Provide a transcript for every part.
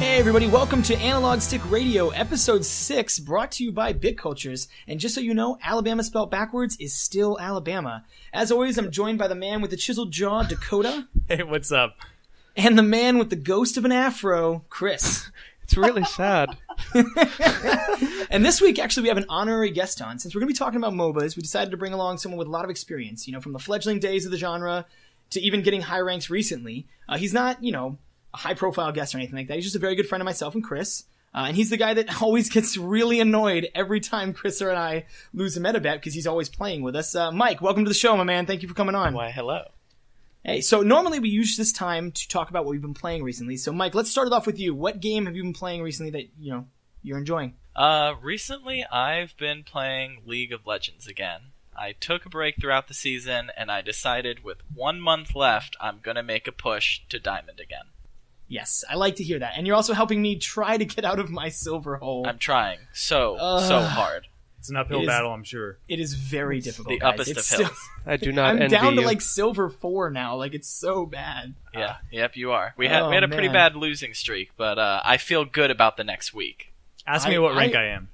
Hey everybody, welcome to Analog Stick Radio, episode 6, brought to you by Bit Cultures. And just so you know, Alabama spelled backwards is still Alabama. As always, I'm joined by the man with the chiseled jaw, Dakota. Hey, what's up? And the man with the ghost of an afro, Chris. It's really sad. And this week, actually, we have an honorary guest on. Since we're going to be talking about MOBAs, we decided to bring along someone with a lot of experience, from the fledgling days of the genre to even getting high ranks recently. He's not, a high-profile guest or anything like that. He's just a very good friend of myself and Chris. And he's the guy that always gets really annoyed every time Chris or I lose a meta bet because he's always playing with us. Mike, welcome to the show, my man. Thank you for coming on. Why, hello. Hey, so normally we use this time to talk about what we've been playing recently. So, Mike, let's start it off with you. What game have you been playing recently that, you're enjoying? Recently I've been playing League of Legends again. I took a break throughout the season, and I decided with 1 month left, I'm gonna make a push to Diamond again. Yes, I like to hear that. And you're also helping me try to get out of my silver hole. I'm trying so hard. It's an uphill battle, I'm sure. It is very difficult, the guys. uppest of hills. I do not I'm envy down to you. like silver 4 now. Like, it's so bad. Yeah, yep, you are. We had a pretty bad losing streak, but I feel good about the next week. Ask me what rank I am.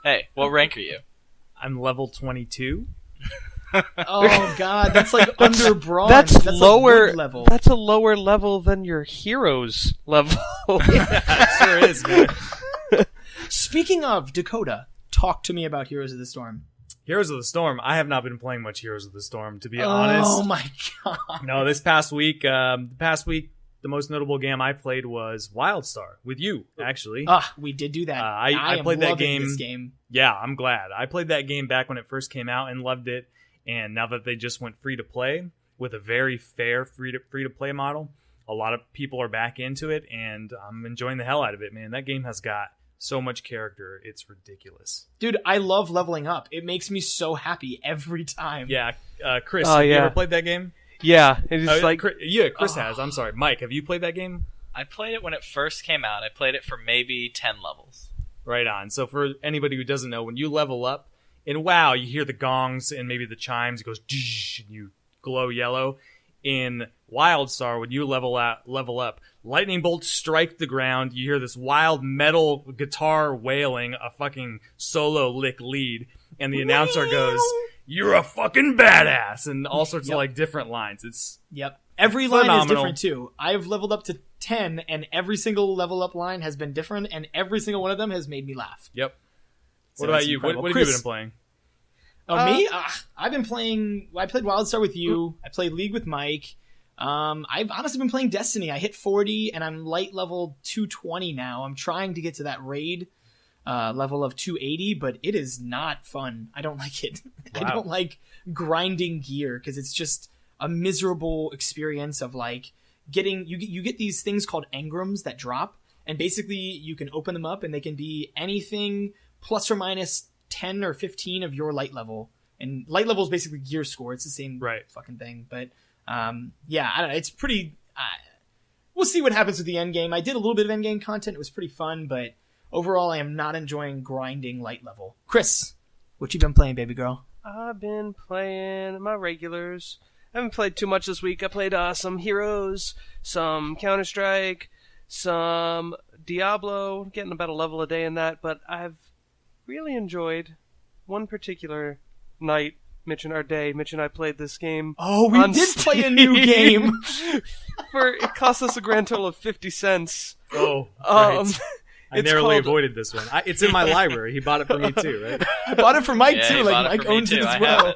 Hey, what rank are you? I'm level 22. Oh god, that's like under bronze. That's like lower wood level. That's a lower level than your heroes level. Sure is, man. Speaking of Dakota, talk to me about Heroes of the Storm. Heroes of the Storm. I have not been playing much Heroes of the Storm, to be honest. Oh my god. No, this past week, the most notable game I played was WildStar with you, actually. We did do that. I am played that loving this game. Yeah, I'm glad. I played that game back when it first came out and loved it. And now that they just went free to play with a very fair free to play model, a lot of people are back into it, and I'm enjoying the hell out of it, man. That game has got so much character, it's ridiculous. Dude, I love leveling up. It makes me so happy every time. Yeah, Chris, have you ever played that game? Yeah, it is Chris has. I'm sorry. Mike, have you played that game? I played it when it first came out. I played it for maybe 10 levels. Right on. So for anybody who doesn't know, when you level up, in WoW, you hear the gongs and maybe the chimes. It goes, and you glow yellow. In WildStar, when you level up, lightning bolts strike the ground. You hear this wild metal guitar wailing a fucking solo lick lead, and the announcer goes, "You're a fucking badass," and all sorts of like different lines. It's every phenomenal. line is different too. I've leveled up to 10, and every single level up line has been different, and every single one of them has made me laugh. Yep. So what about you? What have you been playing? Me? I've been playing... I played WildStar with you. I played League with Mike. I've honestly been playing Destiny. I hit 40, and I'm light level 220 now. I'm trying to get to that raid level of 280, but it is not fun. I don't like it. Wow. I don't like grinding gear, because it's just a miserable experience of like getting... You get these things called engrams that drop, and basically you can open them up, and they can be anything plus or minus 10 or 15 of your light level, and light level is basically gear score. It's the same fucking thing, but I don't know, it's pretty we'll see what happens with the end game. I did a little bit of end game content. It was pretty fun, but overall I am not enjoying grinding light level. Chris, what you been playing, baby girl? I've been playing my regulars. I haven't played too much this week. I played some Heroes, some Counter-Strike, some Diablo, getting about a level a day in that, but I've really enjoyed one particular night. Mitch and I played this game. Oh, we did play a new game. It cost us a grand total of 50 cents. Oh, right. I narrowly avoided this one. It's in my library. He bought it for me too, right? I bought it for Mike too. Like Mike owns it as I well.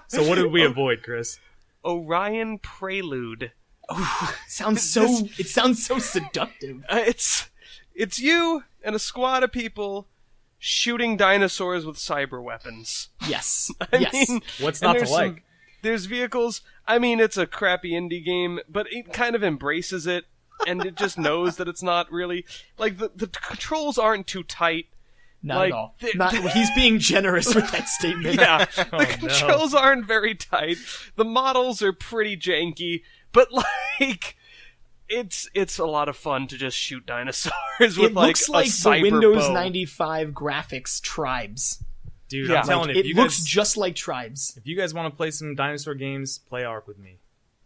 So what did we avoid, Chris? Orion Prelude. Oh, it sounds so seductive. It's you and a squad of people shooting dinosaurs with cyber weapons. Yes. I mean, what's not to like? There's vehicles. I mean, it's a crappy indie game, but it kind of embraces it, and it just knows that it's not really... Like, the controls aren't too tight. Not at all. He's being generous with that statement. Yeah, the controls aren't very tight. The models are pretty janky, but, like... It's a lot of fun to just shoot dinosaurs with it looks like a the Windows bow. 95 graphics Tribes. Dude, I'm telling you, it looks just like Tribes. If you guys want to play some dinosaur games, play Ark with me.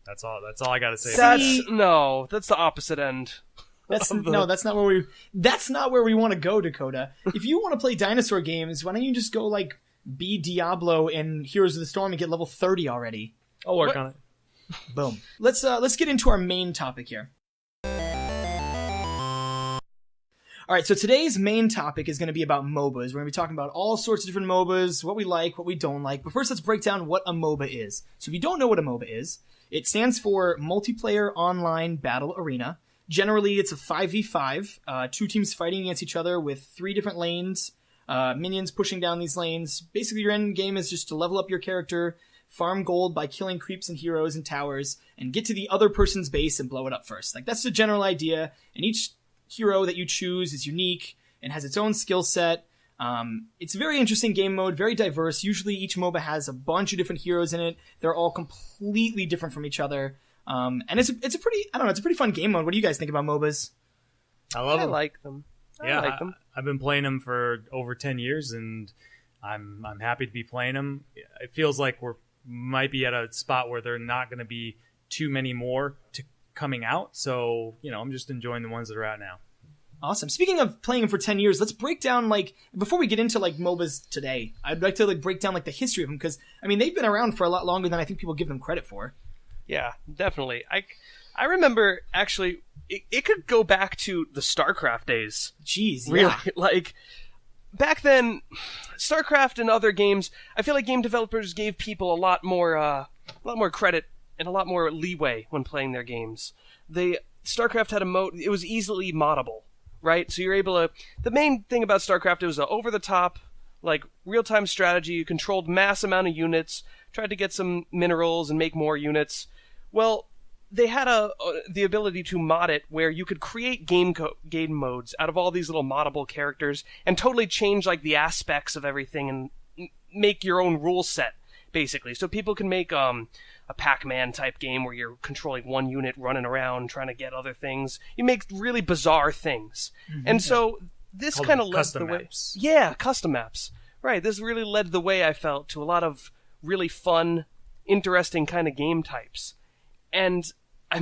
That's all I gotta say. No, that's the opposite end. That's not where we want to go, Dakota. If you want to play dinosaur games, why don't you just go like be Diablo in Heroes of the Storm and get level 30 already? I'll work on it. Boom. Let's get into our main topic here. All right, so today's main topic is going to be about MOBAs. We're going to be talking about all sorts of different MOBAs, what we like, what we don't like. But first, let's break down what a MOBA is. So if you don't know what a MOBA is, it stands for Multiplayer Online Battle Arena. Generally, it's a 5v5, 2 teams fighting against each other with 3 different lanes, minions pushing down these lanes. Basically, your end game is just to level up your character, farm gold by killing creeps and heroes and towers, and get to the other person's base and blow it up first. Like, that's the general idea, and each hero that you choose is unique and has its own skill set. It's a very interesting game mode, very diverse. Usually each MOBA has a bunch of different heroes in it. They're all completely different from each other. And it's a pretty fun game mode. What do you guys think about MOBAs? I love them. I like them. I've been playing them for over 10 years, and I'm happy to be playing them. It feels like might be at a spot where there are not going to be too many more coming out, so I'm just enjoying the ones that are out now. Awesome. Speaking of playing them for 10 years, let's break down, before we get into MOBAs today, I'd like to break down the history of them, because they've been around for a lot longer than I think people give them credit for. Yeah, definitely. I remember, actually, it could go back to the StarCraft days. Jeez, really. Yeah. Back then, StarCraft and other games, I feel like game developers gave people a lot more credit and a lot more leeway when playing their games. StarCraft had a mode, it was easily moddable, right? So you're able to, the main thing about StarCraft, it was an over-the-top, real-time strategy. You controlled mass amount of units, tried to get some minerals and make more units. Well, they had the ability to mod it where you could create game modes out of all these little moddable characters and totally change the aspects of everything and make your own rule set, basically. So people can make a Pac-Man type game where you're controlling one unit running around trying to get other things. You make really bizarre things. Mm-hmm. And so this kind of led the way. Maps. Yeah, custom maps. Right, this really led the way, I felt, to a lot of really fun, interesting kind of game types. And a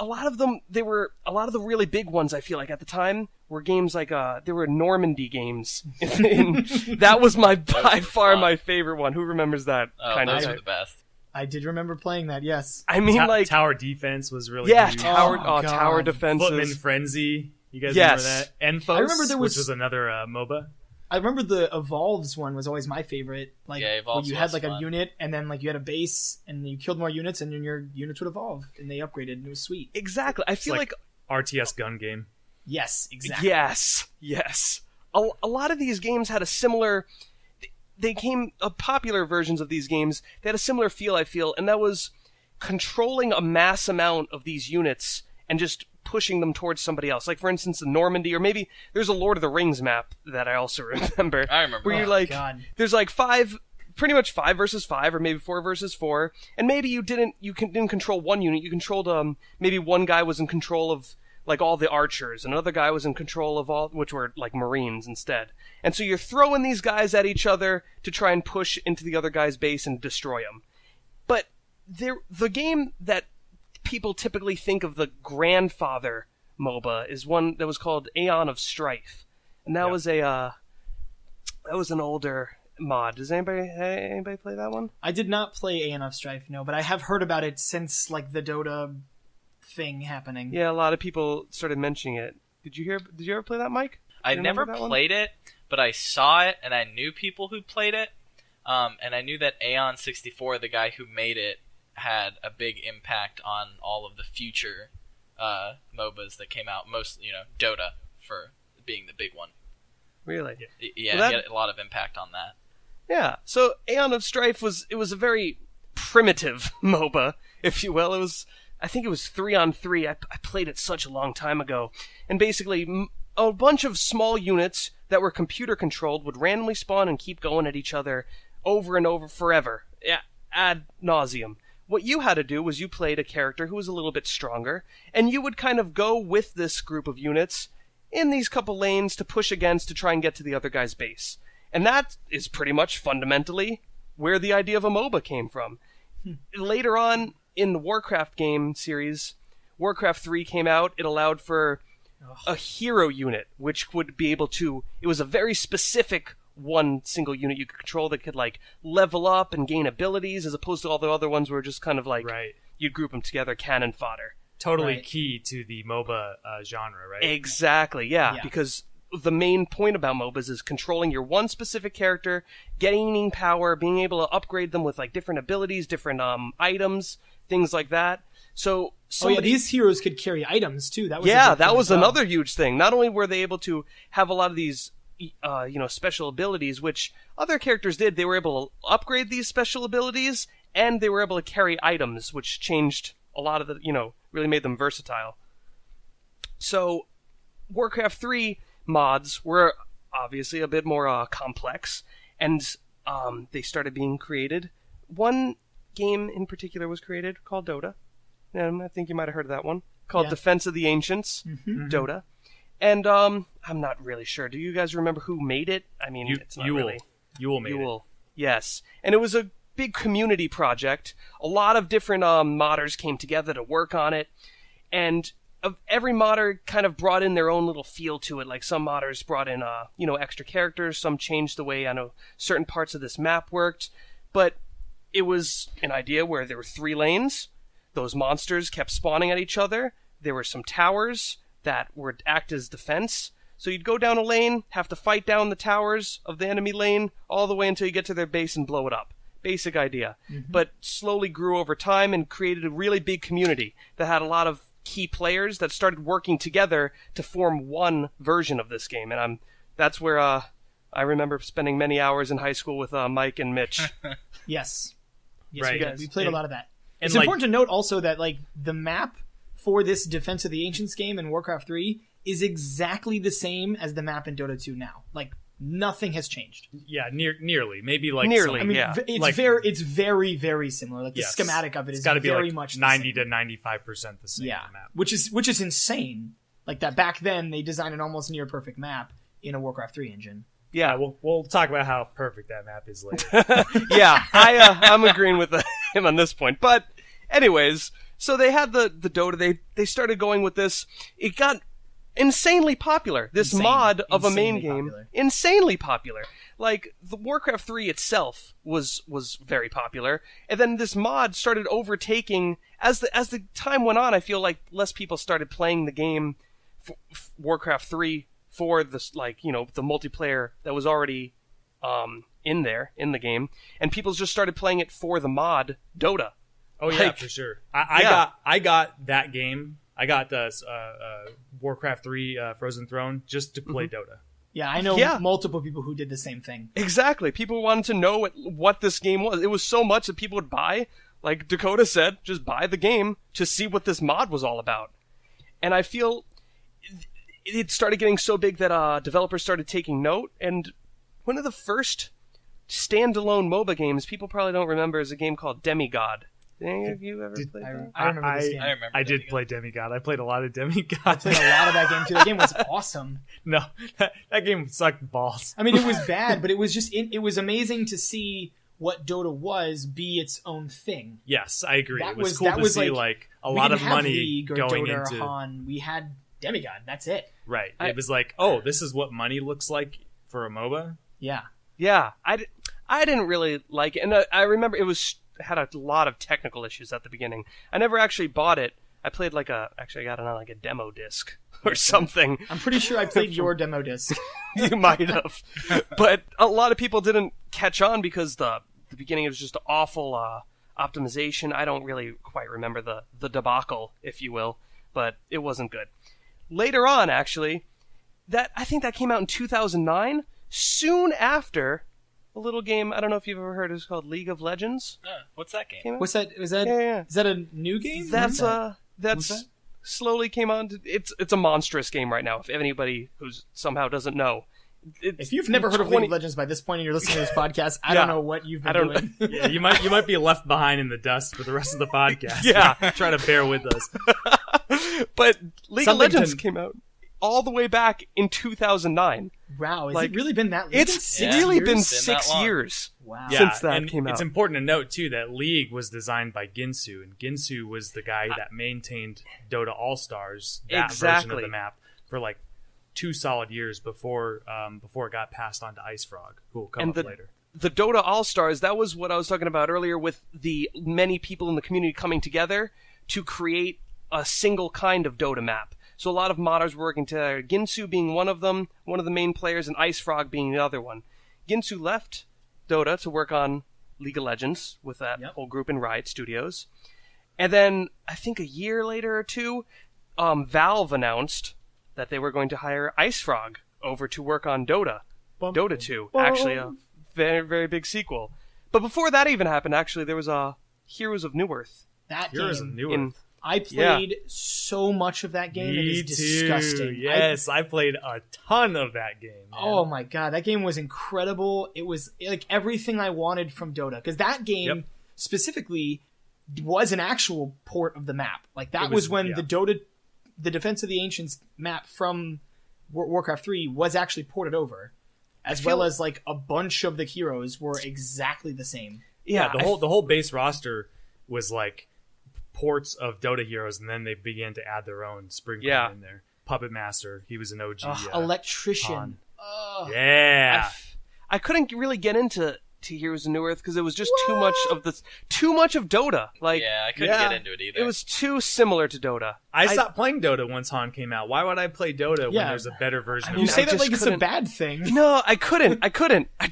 lot of them, a lot of the really big ones, I feel like, at the time, were games there were Normandy games. That was by far my favorite one. Who remembers that kind of? Those were the best. I did remember playing that, yes. Tower defense was really huge. Tower defenses. Footman Frenzy. You guys remember that? Enfos, I remember which was another MOBA. I remember the Evolves one was always my favorite. Evolves you had was a fun. unit, and then you had a base, and you killed more units, and then your units would evolve, and they upgraded, and it was sweet. Exactly. I feel like RTS gun game. Yes, exactly. Yes. A lot of these games had a similar. They came popular versions of these games. They had a similar feel, I feel, and that was controlling a mass amount of these units and just pushing them towards somebody else. Like, for instance, the Normandy, or maybe there's a Lord of the Rings map that I also remember. I remember. Where there's pretty much 5 versus 5, or maybe 4 versus 4, and maybe you didn't control one unit. You controlled maybe one guy was in control of all the archers, and another guy was in control of all, which were Marines instead. And so you're throwing these guys at each other to try and push into the other guy's base and destroy them. But the game that people typically think of the grandfather MOBA is one that was called Aeon of Strife, and that was an older mod. Does anybody play that one? I did not play Aeon of Strife, no, but I have heard about it since the Dota thing happening. Yeah, a lot of people started mentioning it. Did you ever play that, Mike? I never played it, but I saw it and I knew people who played it, and I knew that Aeon 64, the guy who made it, had a big impact on all of the future MOBAs that came out. Most, Dota for being the big one. Really? Yeah, he had a lot of impact on that. Yeah. So Aeon of Strife was a very primitive MOBA, if you will. I think it was 3-on-3. I played it such a long time ago, and basically a bunch of small units that were computer controlled would randomly spawn and keep going at each other over and over forever, ad nauseum. What you had to do was you played a character who was a little bit stronger, and you would kind of go with this group of units in these couple lanes to push against to try and get to the other guy's base. And that is pretty much fundamentally where the idea of a MOBA came from. Later on in the Warcraft game series, Warcraft 3 came out, it allowed for a hero unit, which would be able to... It was a very specific one single unit you could control that could, like, level up and gain abilities, as opposed to all the other ones were just kind of like... Right. You'd group them together, cannon fodder. Totally Right. key to the MOBA genre, right? Exactly, yeah, Yeah. because the main point about MOBAs is controlling your one specific character, gaining power, being able to upgrade them with like different abilities, different items, things like that. So these heroes could carry items too. That was a big that thing was as well. another huge thing. Not only were they able to have a lot of these special abilities, which other characters did, they were able to upgrade these special abilities, and they were able to carry items, which changed a lot of the, really made them versatile. So Warcraft 3 mods were obviously a bit more complex, and they started being created. One game in particular was created called Dota. I think you might have heard of that one. Called Defense of the Ancients, Dota. And I'm not really sure. Do you guys remember who made it? I mean, it's not really... Yule made it. Yes. And it was a big community project. A lot of different modders came together to work on it. And every modder kind of brought in their own little feel to it. Like some modders brought in, extra characters. Some changed the way, certain parts of this map worked. But it was an idea where there were 3 lanes. Those monsters kept spawning at each other. There were some towers that would act as defense. So you'd go down a lane, have to fight down the towers of the enemy lane, all the way until you get to their base and blow it up. Basic idea. But slowly grew over time and created a really big community that had a lot of key players that started working together to form one version of this game. And that's where I remember spending many hours in high school with Mike and Mitch. Yes, Right. we played a lot of that. And It's important to note also that like the map for this Defense of the Ancients game in Warcraft 3 is exactly the same as the map in Dota 2 now. Like nothing has changed. Yeah, nearly. Maybe like Nearly. I mean, Yeah. it's very, very similar. Like the Yes. schematic of it is It's got to be very like much 90 the to 95% the same. yeah, The map. which is insane. Like that back then they designed an almost near perfect map in a Warcraft 3 engine. Yeah. We'll talk about how perfect that map is later. Yeah, I'm agreeing with him on this point. But anyways, so they had the Dota. They started going with this. It got insanely popular. This mod of a main game, insanely popular. Like the Warcraft 3 itself was very popular, and then this mod started overtaking as the time went on. I feel like less people started playing the game, Warcraft 3, for this the multiplayer that was already in the game, and people just started playing it for the mod Dota. Oh yeah, for sure. I got that game. I got Warcraft 3 Frozen Throne just to play Dota. Yeah, I know multiple people who did the same thing. Exactly. People wanted to know what this game was. It was so much that people would buy, like Dakota said, just buy the game to see what this mod was all about. And I feel it started getting so big that developers started taking note. And one of the first standalone MOBA games people probably don't remember is a game called Demigod. Did any of you ever play that? I remember this game. I did play Demigod. I played a lot of Demigod. I played a lot of that game too. That game was awesome. No, that game sucked balls. I mean, it was bad, but it was just it was amazing to see what Dota was be its own thing. Yes, I agree. That It was was- cool that to was see like- a We lot didn't of have money League or going Dota or into Han. We had Demigod. That's it. right. It was like, oh, this is what money looks like for a MOBA. Yeah. Yeah, I didn't really like it, and I remember it had a lot of technical issues at the beginning. I never actually bought it. I played I got it on like a demo disc or something. I'm pretty sure I played your demo disc. You might have, but a lot of people didn't catch on because the beginning was just awful optimization. I don't really quite remember the debacle, if you will, but it wasn't good. Later on, actually, I think that came out in 2009. Soon after, a little game, I don't know if you've ever heard, it's called League of Legends. What's that game? Came out. What's that? Is that? Yeah. Is that a new game? That's What that's that? slowly came on. It's a monstrous game right now. If anybody who's somehow doesn't know, If you've never heard of League of Legends by this point and you're listening to this podcast, I don't know what you've been doing. Yeah, you might be left behind in the dust for the rest of the podcast. Yeah. Try to bear with us. But League of Something Legends to- came out all the way back in 2009. Wow, has Like, it really been that? It's Yeah. really years? been Been 6 that long. years Wow. Yeah, since that and came out. It's important to note too that League was designed by Ginsu, and Ginsu was the guy that maintained Dota All Stars, that version Exactly. of the map, for like 2 solid years before it got passed on to IceFrog, who will come And up later. The Dota All-Stars, that was what I was talking about earlier with the many people in the community coming together to create a single kind of Dota map. So a lot of modders were working together, Ginsu being one of them, one of the main players, and IceFrog being the other one. Ginsu left Dota to work on League of Legends with that whole group in Riot Studios. And then, I think a year later or two, Valve announced that they were going to hire IceFrog over to work on Dota. Dota 2. Actually, a very, very big sequel. But before that even happened, actually, there was Heroes of Newerth. That Heroes game. of Newer. In, I played so much of that game. It Me is disgusting. too. Yes, I played a ton of that game. Man. Oh my god, that game was incredible. It was like everything I wanted from Dota. Because that game specifically was an actual port of the map. Like that was when the Defense of the Ancients map from Warcraft 3 was actually ported over. As well as like a bunch of the heroes were exactly the same. Yeah, the whole base roster was like ports of Dota heroes, and then they began to add their own sprinkle in there. Puppet Master, he was an OG. Electrician. Yeah. I couldn't really get into Heroes of Newerth because it was just too much of Dota. Like, Yeah, I couldn't get into it either. it was too similar to Dota. I stopped playing Dota once Han came out. Why would I play Dota when Yeah. there's a better version of You it? say I that just like it's a couldn't- bad thing. No, I couldn't. I couldn't. I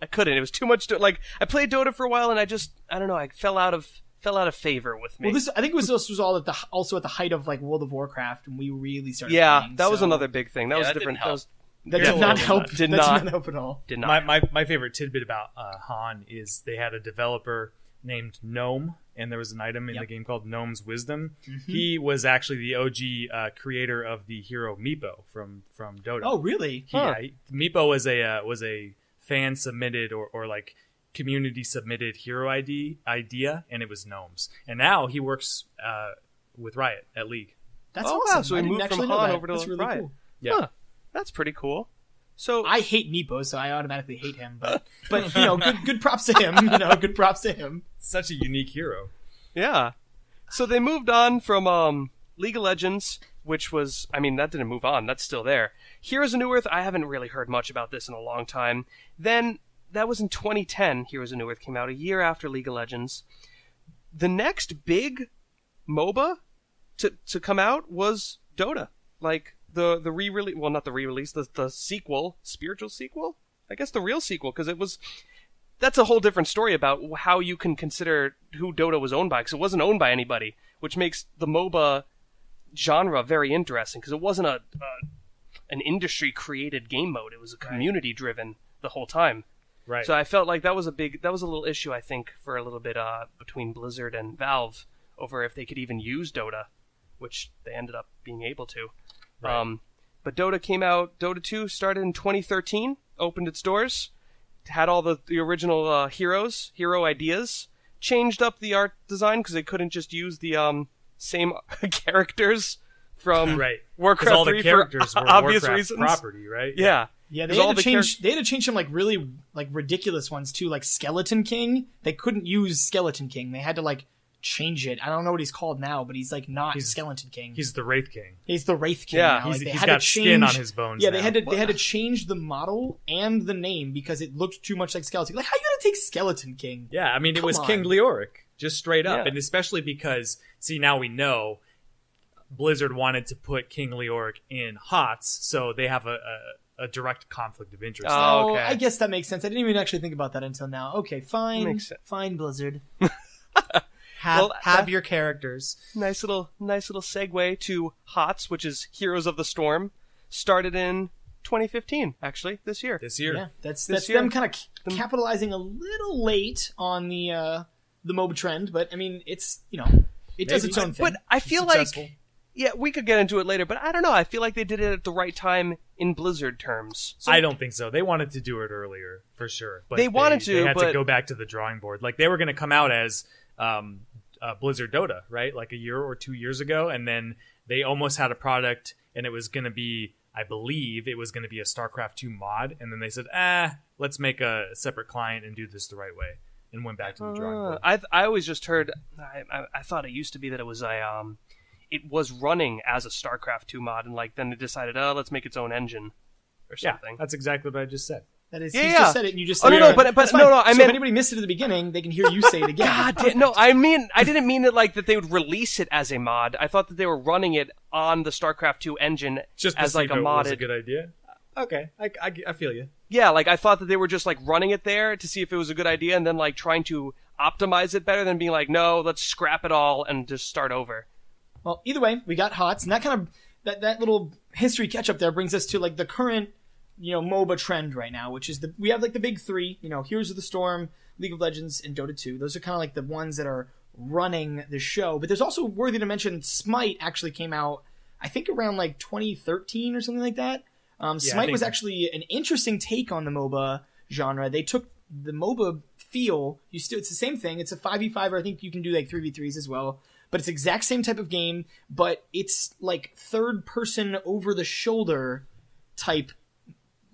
couldn't. It was too much. Like, I played Dota for a while, and I don't know. I fell out of favor with me. Well, I think this was all also at the height of like World of Warcraft, and we really started. yeah, playing, that was so another big thing. That was that different. didn't help. That Yeah, did not did help. not- did that not. did not help at all. did not. My favorite tidbit about Han is they had a developer named Gnome, and there was an item in the game called Gnome's Wisdom. Mm-hmm. He was actually the OG creator of the hero Meepo from Dota. Oh, really? Meepo was a fan submitted or like community submitted hero idea, and it was Gnomes. And now he works with Riot at League. That's Oh, awesome. wow, so he I didn't moved actually from know Han that. over to That's really Riot. cool. Yeah. Huh. That's pretty cool. So I hate Meepo, so I automatically hate him. But you know, good props to him. You know, good props to him. Such a unique hero. yeah, so they moved on from League of Legends, which was, I mean, that didn't move on. That's still there. Heroes of Newerth, I haven't really heard much about this in a long time. Then that was in 2010. Heroes of Newerth came out a year after League of Legends. The next big MOBA to come out was Dota. Like the re-release, well, not the re-release, the sequel, spiritual sequel? I guess the real sequel, because that's a whole different story about how you can consider who Dota was owned by, because it wasn't owned by anybody, which makes the MOBA genre very interesting, because it wasn't an industry-created game mode. It was a community-driven the whole time. Right. So I felt like that was a little issue, I think, for a little bit between Blizzard and Valve over if they could even use Dota, which they ended up being able to. Right. But Dota came out, Dota 2 started in 2013, opened its doors, had all the original hero ideas, changed up the art design because they couldn't just use the same characters from Warcraft all 3 the characters for were obvious Warcraft reasons. property, right? Yeah. Yeah, they 'Cause all had, to the change, they had to change some like really like ridiculous ones too, like Skeleton King. They couldn't use Skeleton King. They had to like change it. I don't know what he's called now, but he's like not Skeleton King. He's the Wraith King. He's the Wraith King. Yeah, now. Like, He's they had got to change, skin on his bones. Yeah, now. they had to change the model and the name because it looked too much like Skeleton. Like, how you gonna take Skeleton King? Yeah, I mean, it Come was on. King Leoric, just straight up. Yeah. And especially because, see, now we know Blizzard wanted to put King Leoric in HOTS, so they have a direct conflict of interest. Oh, okay. I guess that makes sense. I didn't even actually think about that until now. Okay, fine. Makes sense. Fine, Blizzard. have your characters. Nice little segue to HOTS, which is Heroes of the Storm. Started in 2015, actually, this year. This year. Yeah, that's This them year. kind of capitalizing a little late on the MOBA trend, but I mean, it's it does its own thing. But I feel Successful. like, yeah, we could get into it later, but I don't know. I feel like they did it at the right time in Blizzard terms. I don't think so. They wanted to do it earlier, for sure. But They wanted to, They had but- to go back to the drawing board. Like, they were going to come out as Blizzard Dota, right? Like a year or 2 years ago, and then they almost had a product, and it was going to be I believe it was going to be a StarCraft 2 mod, and then they said, let's make a separate client and do this the right way, and went back to the drawing board. I always just heard. I thought it used to be that it was it was running as a StarCraft 2 mod, and like then it decided, let's make its own engine or something. Yeah, that's exactly what I just said. That is, he just said it, and you just said no, it. no, but no, I so mean, if anybody missed it at the beginning, they can hear you say it again. God damn, no, I didn't mean it like that they would release it as a mod. I thought that they were running it on the StarCraft 2 engine just as like a modded. Was a good idea. Okay, I feel you. Yeah, like I thought that they were just like running it there to see if it was a good idea, and then like trying to optimize it better than being like, no, let's scrap it all and just start over. Well, either way, we got HOTS, and that kind of that little history catch up there brings us to like the current MOBA trend right now, which is we have like the big three, Heroes of the Storm, League of Legends, and Dota 2. Those are kind of like the ones that are running the show. But there's also worthy to mention Smite actually came out, I think around like 2013 or something like that. Smite was actually an interesting take on the MOBA genre. They took the MOBA feel. It's the same thing. It's a 5v5, or I think you can do like 3v3s as well. But it's the exact same type of game, but it's like third person over the shoulder type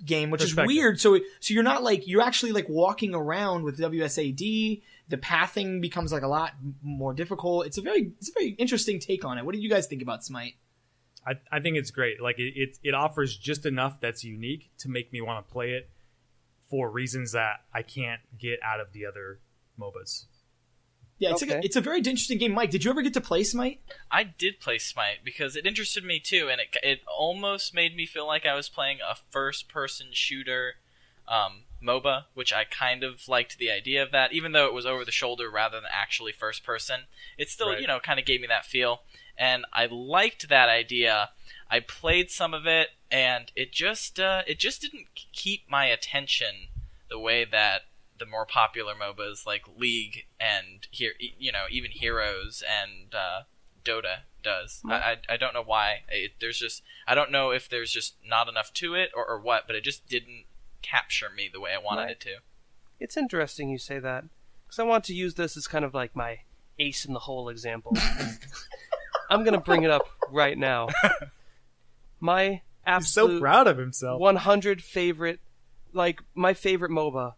game, which is weird. So you're not like, you're actually like walking around with WSAD. The pathing becomes like a lot more difficult. It's a very interesting take on it. What do you guys think about Smite? I think it's great. Like it offers just enough that's unique to make me want to play it for reasons that I can't get out of the other MOBAs. Yeah, it's a very interesting game. Mike, did you ever get to play Smite? I did play Smite because it interested me too, and it almost made me feel like I was playing a first-person shooter MOBA, which I kind of liked the idea of that, even though it was over the shoulder rather than actually first-person. It still, kind of gave me that feel, and I liked that idea. I played some of it, and it just didn't keep my attention the way that the more popular MOBAs like League and even Heroes and Dota does. I don't know why. I don't know if there's just not enough to it or what, but it just didn't capture me the way I wanted it to. It's interesting you say that, because I want to use this as kind of like my ace in the hole example. I'm going to bring it up right now. My absolute He's so proud of himself. 100 favorite, like my favorite MOBA,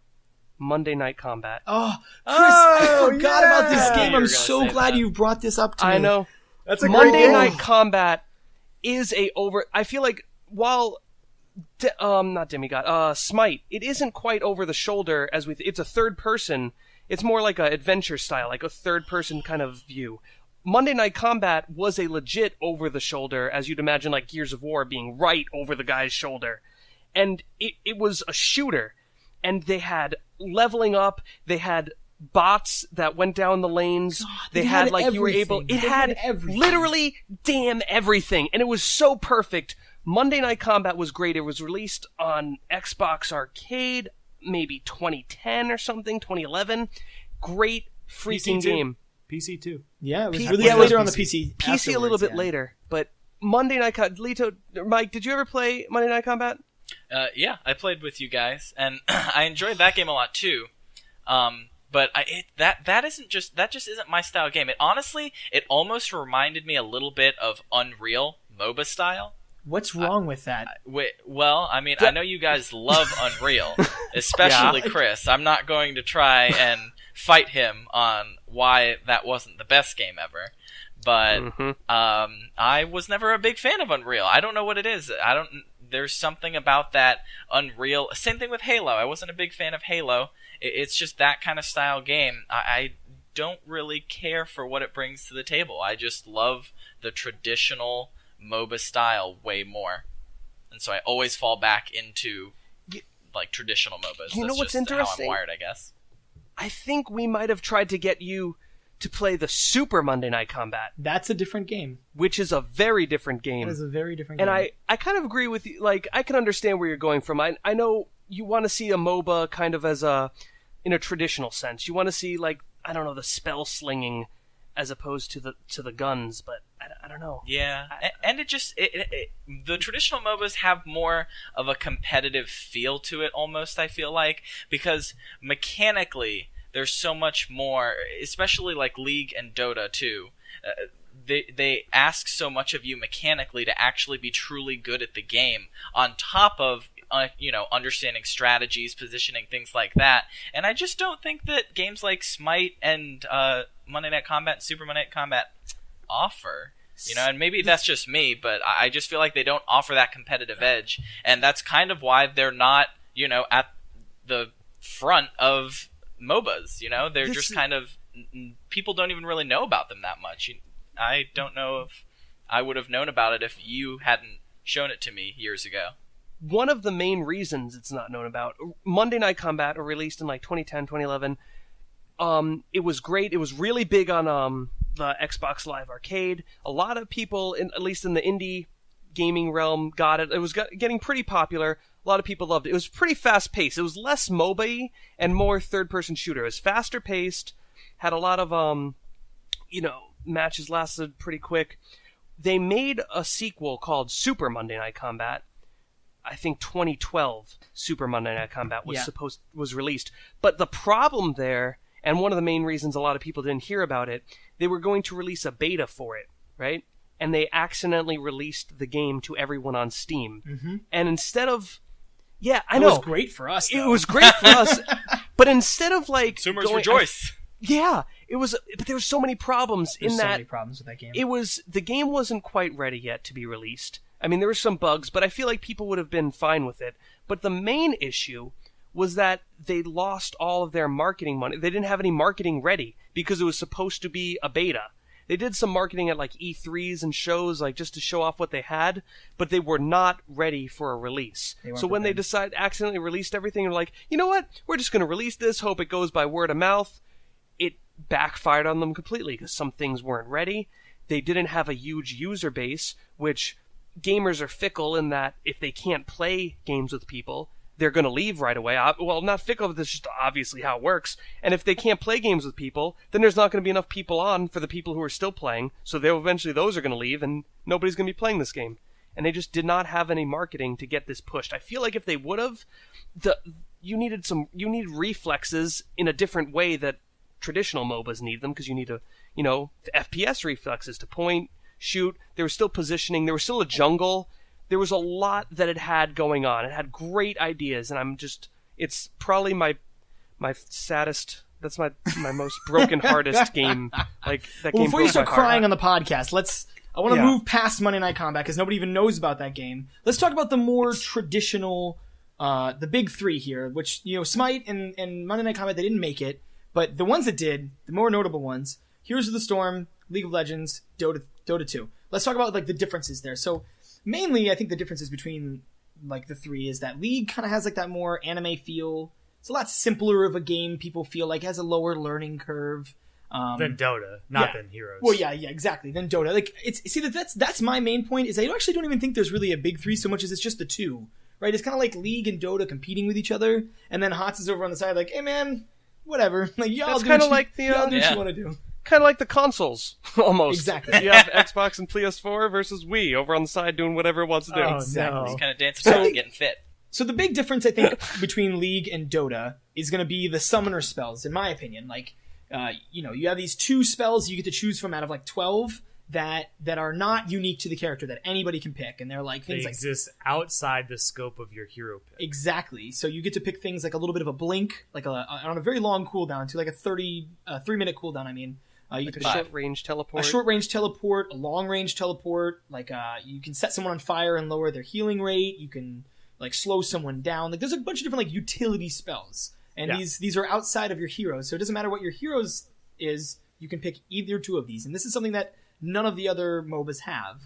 Monday Night Combat. Oh, Chris, I forgot about this game. I'm so glad you brought this up to me. I know. That's a Monday great game. Night Combat is I feel like while not Demigod, Smite, it isn't quite over the shoulder as it's a third person. It's more like a adventure style, like a third person kind of view. Monday Night Combat was a legit over the shoulder, as you'd imagine like Gears of War being right over the guy's shoulder. And it was a shooter. And they had leveling up, they had bots that went down the lanes, they had like everything. You were able, it had literally damn everything, and it was so perfect. Monday Night Combat was great. It was released on Xbox Arcade, maybe 2010 or something, 2011. Great freaking game. PC too. Yeah, it was released later on the PC. PC a little bit later, but Monday Night Combat, Mike, did you ever play Monday Night Combat? Yeah, I played with you guys, and I enjoyed that game a lot too. But that just isn't my style game. It almost reminded me a little bit of Unreal MOBA style. What's wrong with that? Well, I mean, I know you guys love Unreal, especially Chris. I'm not going to try and fight him on why that wasn't the best game ever. But I was never a big fan of Unreal. I don't know what it is. There's something about that Unreal. Same thing with Halo. I wasn't a big fan of Halo. It's just that kind of style game. I don't really care for what it brings to the table. I just love the traditional MOBA style way more. And so I always fall back into like traditional MOBAs. You know what's interesting? How I'm wired, I guess. I think we might have tried to get you to play the Super Monday Night Combat. That's a different game. Which is a very different game. That is a very different game. And I kind of agree with you. Like, I can understand where you're going from. I know you want to see a MOBA kind of in a traditional sense. You want to see, like, I don't know, the spell slinging as opposed to the guns, but I don't know. Yeah, and the traditional MOBAs have more of a competitive feel to it almost, I feel like, because mechanically there's so much more, especially like League and Dota too. they ask so much of you mechanically to actually be truly good at the game, on top of understanding strategies, positioning, things like that. And I just don't think that games like Smite and Monday Night Combat and Super Monday Night Combat offer. And maybe that's just me, but I just feel like they don't offer that competitive edge, and that's kind of why they're not, at the front of MOBAs. They're just kind of, people don't even really know about them that much. I don't know if I would have known about it if you hadn't shown it to me years ago. One of the main reasons it's not known about, Monday Night Combat, released in like 2010, 2011. It was great. It was really big on the Xbox Live Arcade. A lot of people, at least in the indie gaming realm, got it. It was getting pretty popular. A lot of people loved it. It was pretty fast-paced. It was less MOBA-y and more third-person shooter. It was faster-paced, had a lot of, matches lasted pretty quick. They made a sequel called Super Monday Night Combat. I think 2012 Super Monday Night Combat was released. But the problem there, and one of the main reasons a lot of people didn't hear about it, they were going to release a beta for it, right? And they accidentally released the game to everyone on Steam. Mm-hmm. And instead of... Yeah, I know. It was great for us, though. It was great for us. But instead of, like... Consumers rejoice. Yeah, it was... But there were so many problems There's in so that... many problems with that game. The game wasn't quite ready yet to be released. I mean, there were some bugs, but I feel like people would have been fine with it. But the main issue was that they lost all of their marketing money. They didn't have any marketing ready because it was supposed to be a beta. They did some marketing at like E3s and shows, like just to show off what they had, but they were not ready for a release. So when they accidentally released everything, they're like, you know what? We're just going to release this, hope it goes by word of mouth. It backfired on them completely because some things weren't ready. They didn't have a huge user base, which gamers are fickle in that if they can't play games with people, they're going to leave right away. Well, not fickle, but that's just obviously how it works. And if they can't play games with people, then there's not going to be enough people on for the people who are still playing. So eventually those are going to leave, and nobody's going to be playing this game. And they just did not have any marketing to get this pushed. I feel like if they would have, you need reflexes in a different way that traditional MOBAs need them, because you need the FPS reflexes to point, shoot. There was still positioning. There was still a jungle. There was a lot that it had going on. It had great ideas, and it's probably my saddest, that's my most broken heartest game. Like, that game before you start broke my heart. crying on the podcast, I want to move past Monday Night Combat because nobody even knows about that game. Let's talk about the more traditional, the big three here, which, Smite and Monday Night Combat, they didn't make it, but the ones that did, the more notable ones, Heroes of the Storm, League of Legends, Dota 2. Let's talk about, like, the differences there. So, mainly, I think the differences between, like, the three is that League kind of has, like, that more anime feel. It's a lot simpler of a game, people feel like. It has a lower learning curve. Than Dota, not than Heroes. Well, yeah, exactly. Than Dota. Like, that's my main point, is I actually don't even think there's really a big three so much as it's just the two. Right? It's kind of like League and Dota competing with each other, and then HOTS is over on the side like, hey, man, whatever. Like, y'all do what you want to do. Kind of like the consoles, almost. Exactly. You have Xbox and PS4 versus Wii over on the side doing whatever it wants to do. Oh, exactly. He's kind of dancing around and getting fit. So the big difference, I think, between League and Dota is going to be the summoner spells, in my opinion. Like, you have these 2 spells you get to choose from out of, like, 12 that are not unique to the character, that anybody can pick. And they're like things they exist outside the scope of your hero pick. Exactly. So you get to pick things like a little bit of a blink, like on a very long cooldown, to like a 3-minute cooldown, I mean. You like a short-range teleport. A short-range teleport, a long-range teleport. Like, you can set someone on fire and lower their healing rate. You can, like, slow someone down. Like, there's a bunch of different, like, utility spells. And these are outside of your heroes. So it doesn't matter what your heroes is. You can pick either 2 of these. And this is something that none of the other MOBAs have.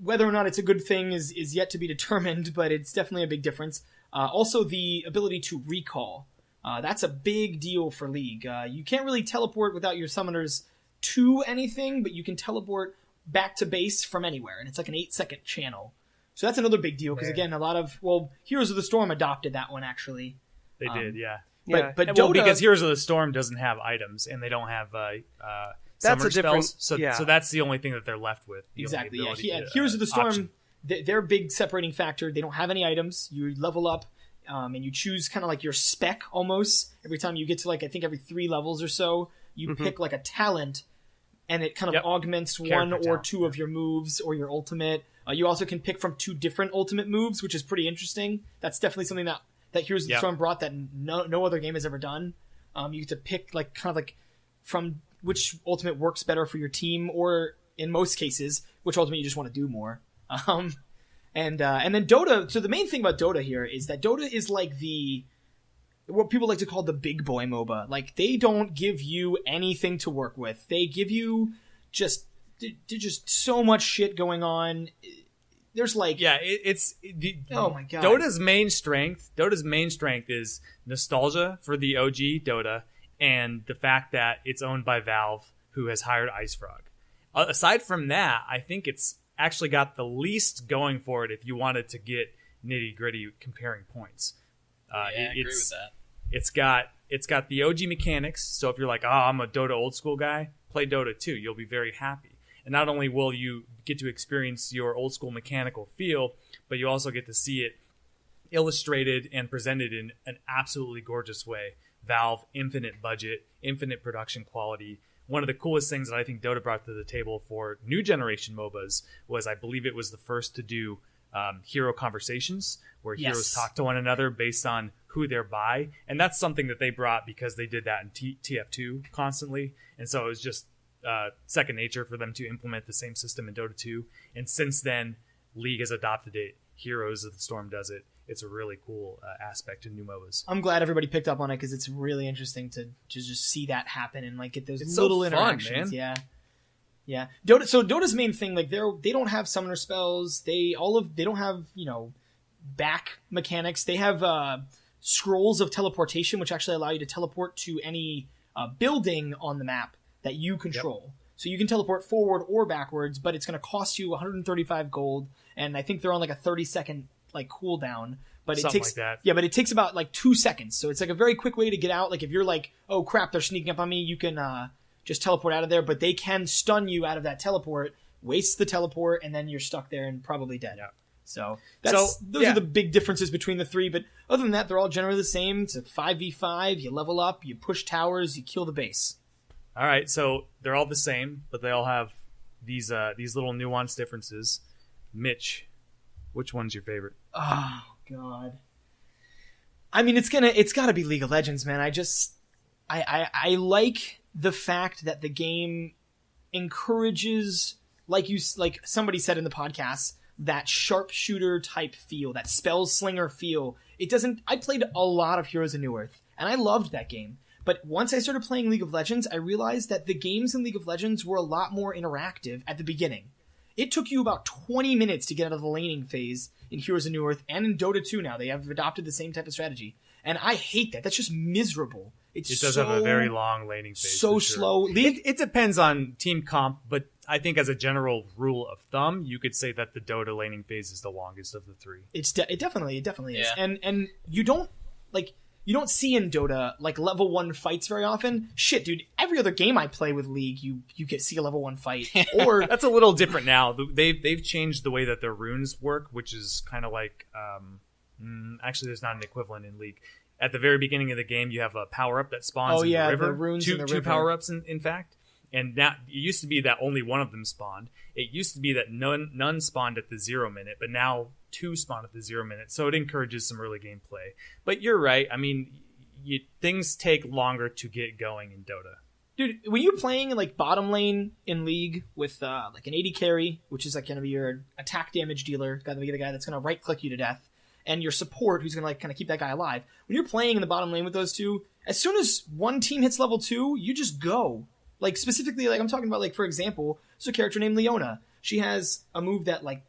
Whether or not it's a good thing is yet to be determined, but it's definitely a big difference. Also, the ability to recall. That's a big deal for League. You can't really teleport without your summoners to anything, but you can teleport back to base from anywhere, and it's like an 8-second channel. So that's another big deal, because again, Heroes of the Storm adopted that one, actually. They did, yeah. But Dota, Dota, because Heroes of the Storm doesn't have items, and they don't have summer spells, so that's the only thing that they're left with. Exactly, yeah. Heroes of the Storm, their big separating factor, they don't have any items. You level up, and you choose kind of like your spec almost. Every time you get to, like, I think every 3 levels or so, you pick like a talent, and it kind of augments one or two of your moves or your ultimate. You also can pick from 2 different ultimate moves, which is pretty interesting. That's definitely something that Heroes of the Storm brought that no other game has ever done. You get to pick like kind of like from which ultimate works better for your team, or in most cases, which ultimate you just want to do more. And then Dota. So the main thing about Dota here is that Dota is like what people like to call the big boy MOBA. Like, they don't give you anything to work with. They give you just so much shit going on. There's like... oh my god. Dota's main strength is nostalgia for the OG Dota, and the fact that it's owned by Valve, who has hired IceFrog. Aside from that, I think it's actually got the least going for it if you wanted to get nitty-gritty comparing points. I agree with that. It's got the OG mechanics, so if you're like, I'm a Dota old school guy, play Dota 2. You'll be very happy. And not only will you get to experience your old school mechanical feel, but you also get to see it illustrated and presented in an absolutely gorgeous way. Valve, infinite budget, infinite production quality. One of the coolest things that I think Dota brought to the table for new generation MOBAs was, I believe it was the first to do hero conversations, where heroes talk to one another based on who they're by. And that's something that they brought because they did that in TF2 constantly. And so it was just second nature for them to implement the same system in Dota 2. And since then, League has adopted it. Heroes of the Storm does it. It's a really cool aspect in new MOBAs. I'm glad everybody picked up on it, because it's really interesting to just see that happen and like get those it's little so fun, interactions. man. Yeah. Dota's main thing, like they don't have summoner spells. They don't have, back mechanics. They have scrolls of teleportation, which actually allow you to teleport to any building on the map that you control. Yep. So you can teleport forward or backwards, but it's going to cost you 135 gold, and I think they're on like a 30-second like cooldown. But Something like that. Yeah, but it takes about like 2 seconds. So it's like a very quick way to get out. Like if you're like, oh crap, they're sneaking up on me, you can just teleport out of there. But they can stun you out of that teleport, waste the teleport, and then you're stuck there and probably dead. Yeah. So those are the big differences between the three. But other than that, they're all generally the same. It's a 5v5. You level up, you push towers, you kill the base. All right, so they're all the same, but they all have these little nuanced differences. Mitch, which one's your favorite? Oh God. I mean, it's got to be League of Legends, man. I like the fact that the game encourages, like somebody said in the podcast, that sharpshooter type feel, that spell slinger feel. It doesn't. I played a lot of Heroes of New Earth, and I loved that game. But once I started playing League of Legends, I realized that the games in League of Legends were a lot more interactive at the beginning. It took you about 20 minutes to get out of the laning phase in Heroes of New Earth, and in Dota 2 now. They have adopted the same type of strategy. And I hate that. That's just miserable. It does have a very long laning phase. So slow. It depends on team comp, but I think as a general rule of thumb, you could say that the Dota laning phase is the longest of the three. It definitely is. Yeah. And you don't see in Dota like level 1 fights very often. Shit, dude, every other game I play with League, you see a level 1 fight. Or that's a little different now. They've changed the way that their runes work, which is kind of like actually there's not an equivalent in League. At the very beginning of the game, you have a power-up that spawns in the river. The runes in the river. Two power-ups, in fact. And now, it used to be that only one of them spawned. It used to be that none spawned at the 0 minute, but now 2 spawn at the 0 minute. So it encourages some early gameplay. But you're right. I mean, things take longer to get going in Dota. Dude, when you're playing like bottom lane in League with like an AD carry, which is like going to be your attack damage dealer, got to be the guy that's going to right-click you to death, and your support, who's going to like kind of keep that guy alive. When you're playing in the bottom lane with those two, as soon as one team hits level 2, you just go. Like, specifically, like, I'm talking about, like, for example, there's a character named Leona. She has a move that, like,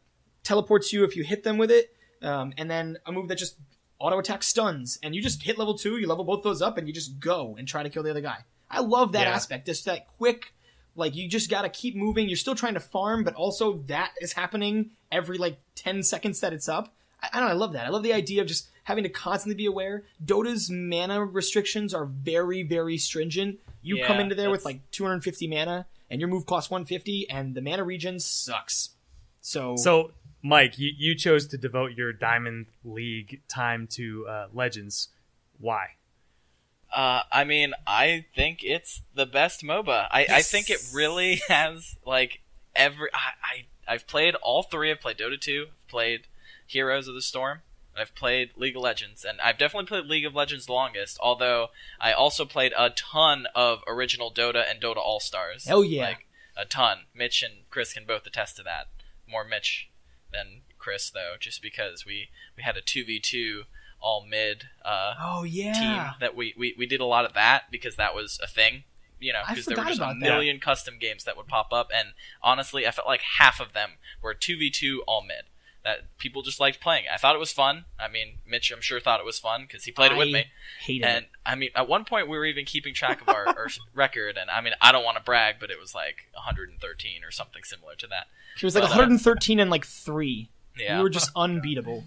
teleports you if you hit them with it, and then a move that just auto-attack stuns. And you just hit level 2, you level both those up, and you just go and try to kill the other guy. I love that aspect. Just that quick, like, you just gotta keep moving. You're still trying to farm, but also that is happening every, like, 10 seconds that it's up. I don't know, I love that. I love the idea of just having to constantly be aware. Dota's mana restrictions are very, very stringent. You come into there with like 250 mana, and your move costs 150, and the mana regen sucks. So Mike, you chose to devote your Diamond League time to Legends. Why? I mean, I think it's the best MOBA. I think it really has, like, I've played all three. I've played Dota 2, I've played Heroes of the Storm, and I've played League of Legends. And I've definitely played League of Legends the longest, although I also played a ton of original Dota and Dota All-Stars. Oh, yeah. Like, a ton. Mitch and Chris can both attest to that. More Mitch than Chris, though, just because we had a 2v2 all mid team that we did a lot of that because that was a thing, you know, because there were just a million custom games that would pop up, and honestly I felt like half of them were 2v2 all mid that people just liked playing. I thought it was fun. I mean, Mitch I'm sure thought it was fun because he played it with me. Hated and it. I mean, at one point we were even keeping track of our record, and I mean, I don't want to brag, but it was like 113 or something similar to that. She was like 113 and like 3. Yeah, we were just unbeatable.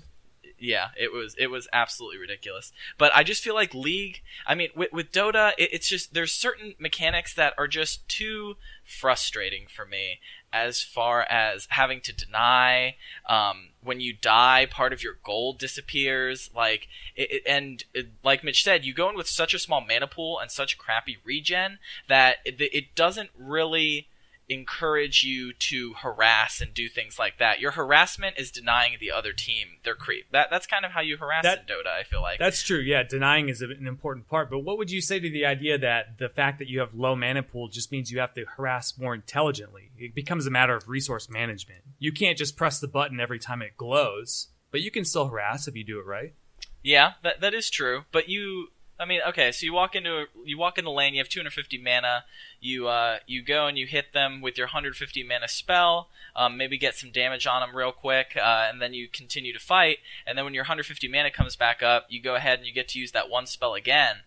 Yeah, it was absolutely ridiculous. But I just feel like League, I mean, with Dota, it's just, there's certain mechanics that are just too frustrating for me, as far as having to deny, when you die, part of your gold disappears, like, like Mitch said, you go in with such a small mana pool and such crappy regen that it doesn't really encourage you to harass and do things like that. Your harassment is denying the other team their creep. That's kind of how you harass in Dota, I feel like. That's true, yeah. Denying is an important part. But what would you say to the idea that the fact that you have low mana pool just means you have to harass more intelligently? It becomes a matter of resource management. You can't just press the button every time it glows, but you can still harass if you do it right. Yeah, that is true. But I mean, okay, so you walk into lane, you have 250 mana, you go and you hit them with your 150 mana spell, maybe get some damage on them real quick, and then you continue to fight, and then when your 150 mana comes back up, you go ahead and you get to use that one spell again.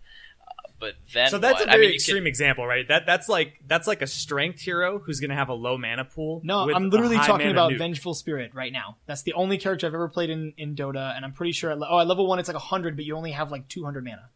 But then so that's what? a very extreme example, right? That's like a strength hero who's going to have a low mana pool. No, I'm literally talking about Vengeful Spirit right now. That's the only character I've ever played in Dota, and I'm pretty sure at level 1 it's like 100, but you only have like 200 mana.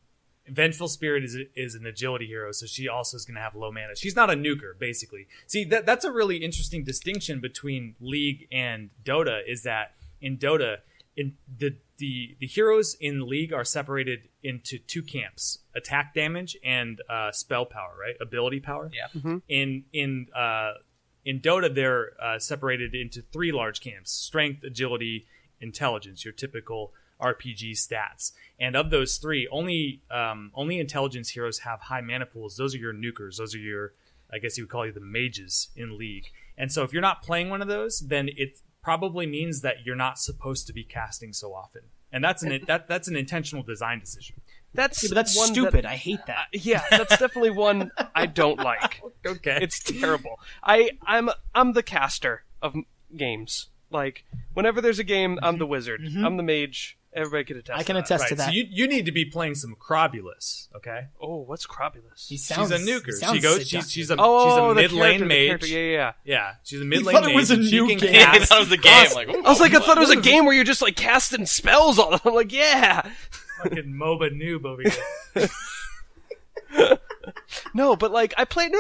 Vengeful Spirit is an agility hero, so she also is going to have low mana. She's not a nuker, basically. See, that's a really interesting distinction between League and Dota, is that in Dota, the heroes in League are separated into two camps: attack damage and spell power, right? Ability power. Yeah. Mm-hmm. In Dota, they're separated into three large camps: strength, agility, intelligence. Your typical RPG stats. And of those three, only intelligence heroes have high mana pools. Those are your nukers. Those are your, I guess you would call you the mages in League. And so if you're not playing one of those, then it probably means that you're not supposed to be casting so often. And that's an intentional design decision. But that's stupid. I hate that. Yeah, that's definitely one I don't like. Okay, it's terrible. I'm the caster of games. Like, whenever there's a game, I'm the wizard. Mm-hmm. I'm the mage. Everybody can attest. I can attest to that. So you need to be playing some Crobulus, okay? Oh, what's Crobulus? She's a nuker. She's a mid lane mage. Yeah. She's a mid lane mage. It was a new game. I thought it was a game. I thought it was a game where you're just like casting spells on them. I'm like, yeah. Fucking MOBA noob over here. No, but like I played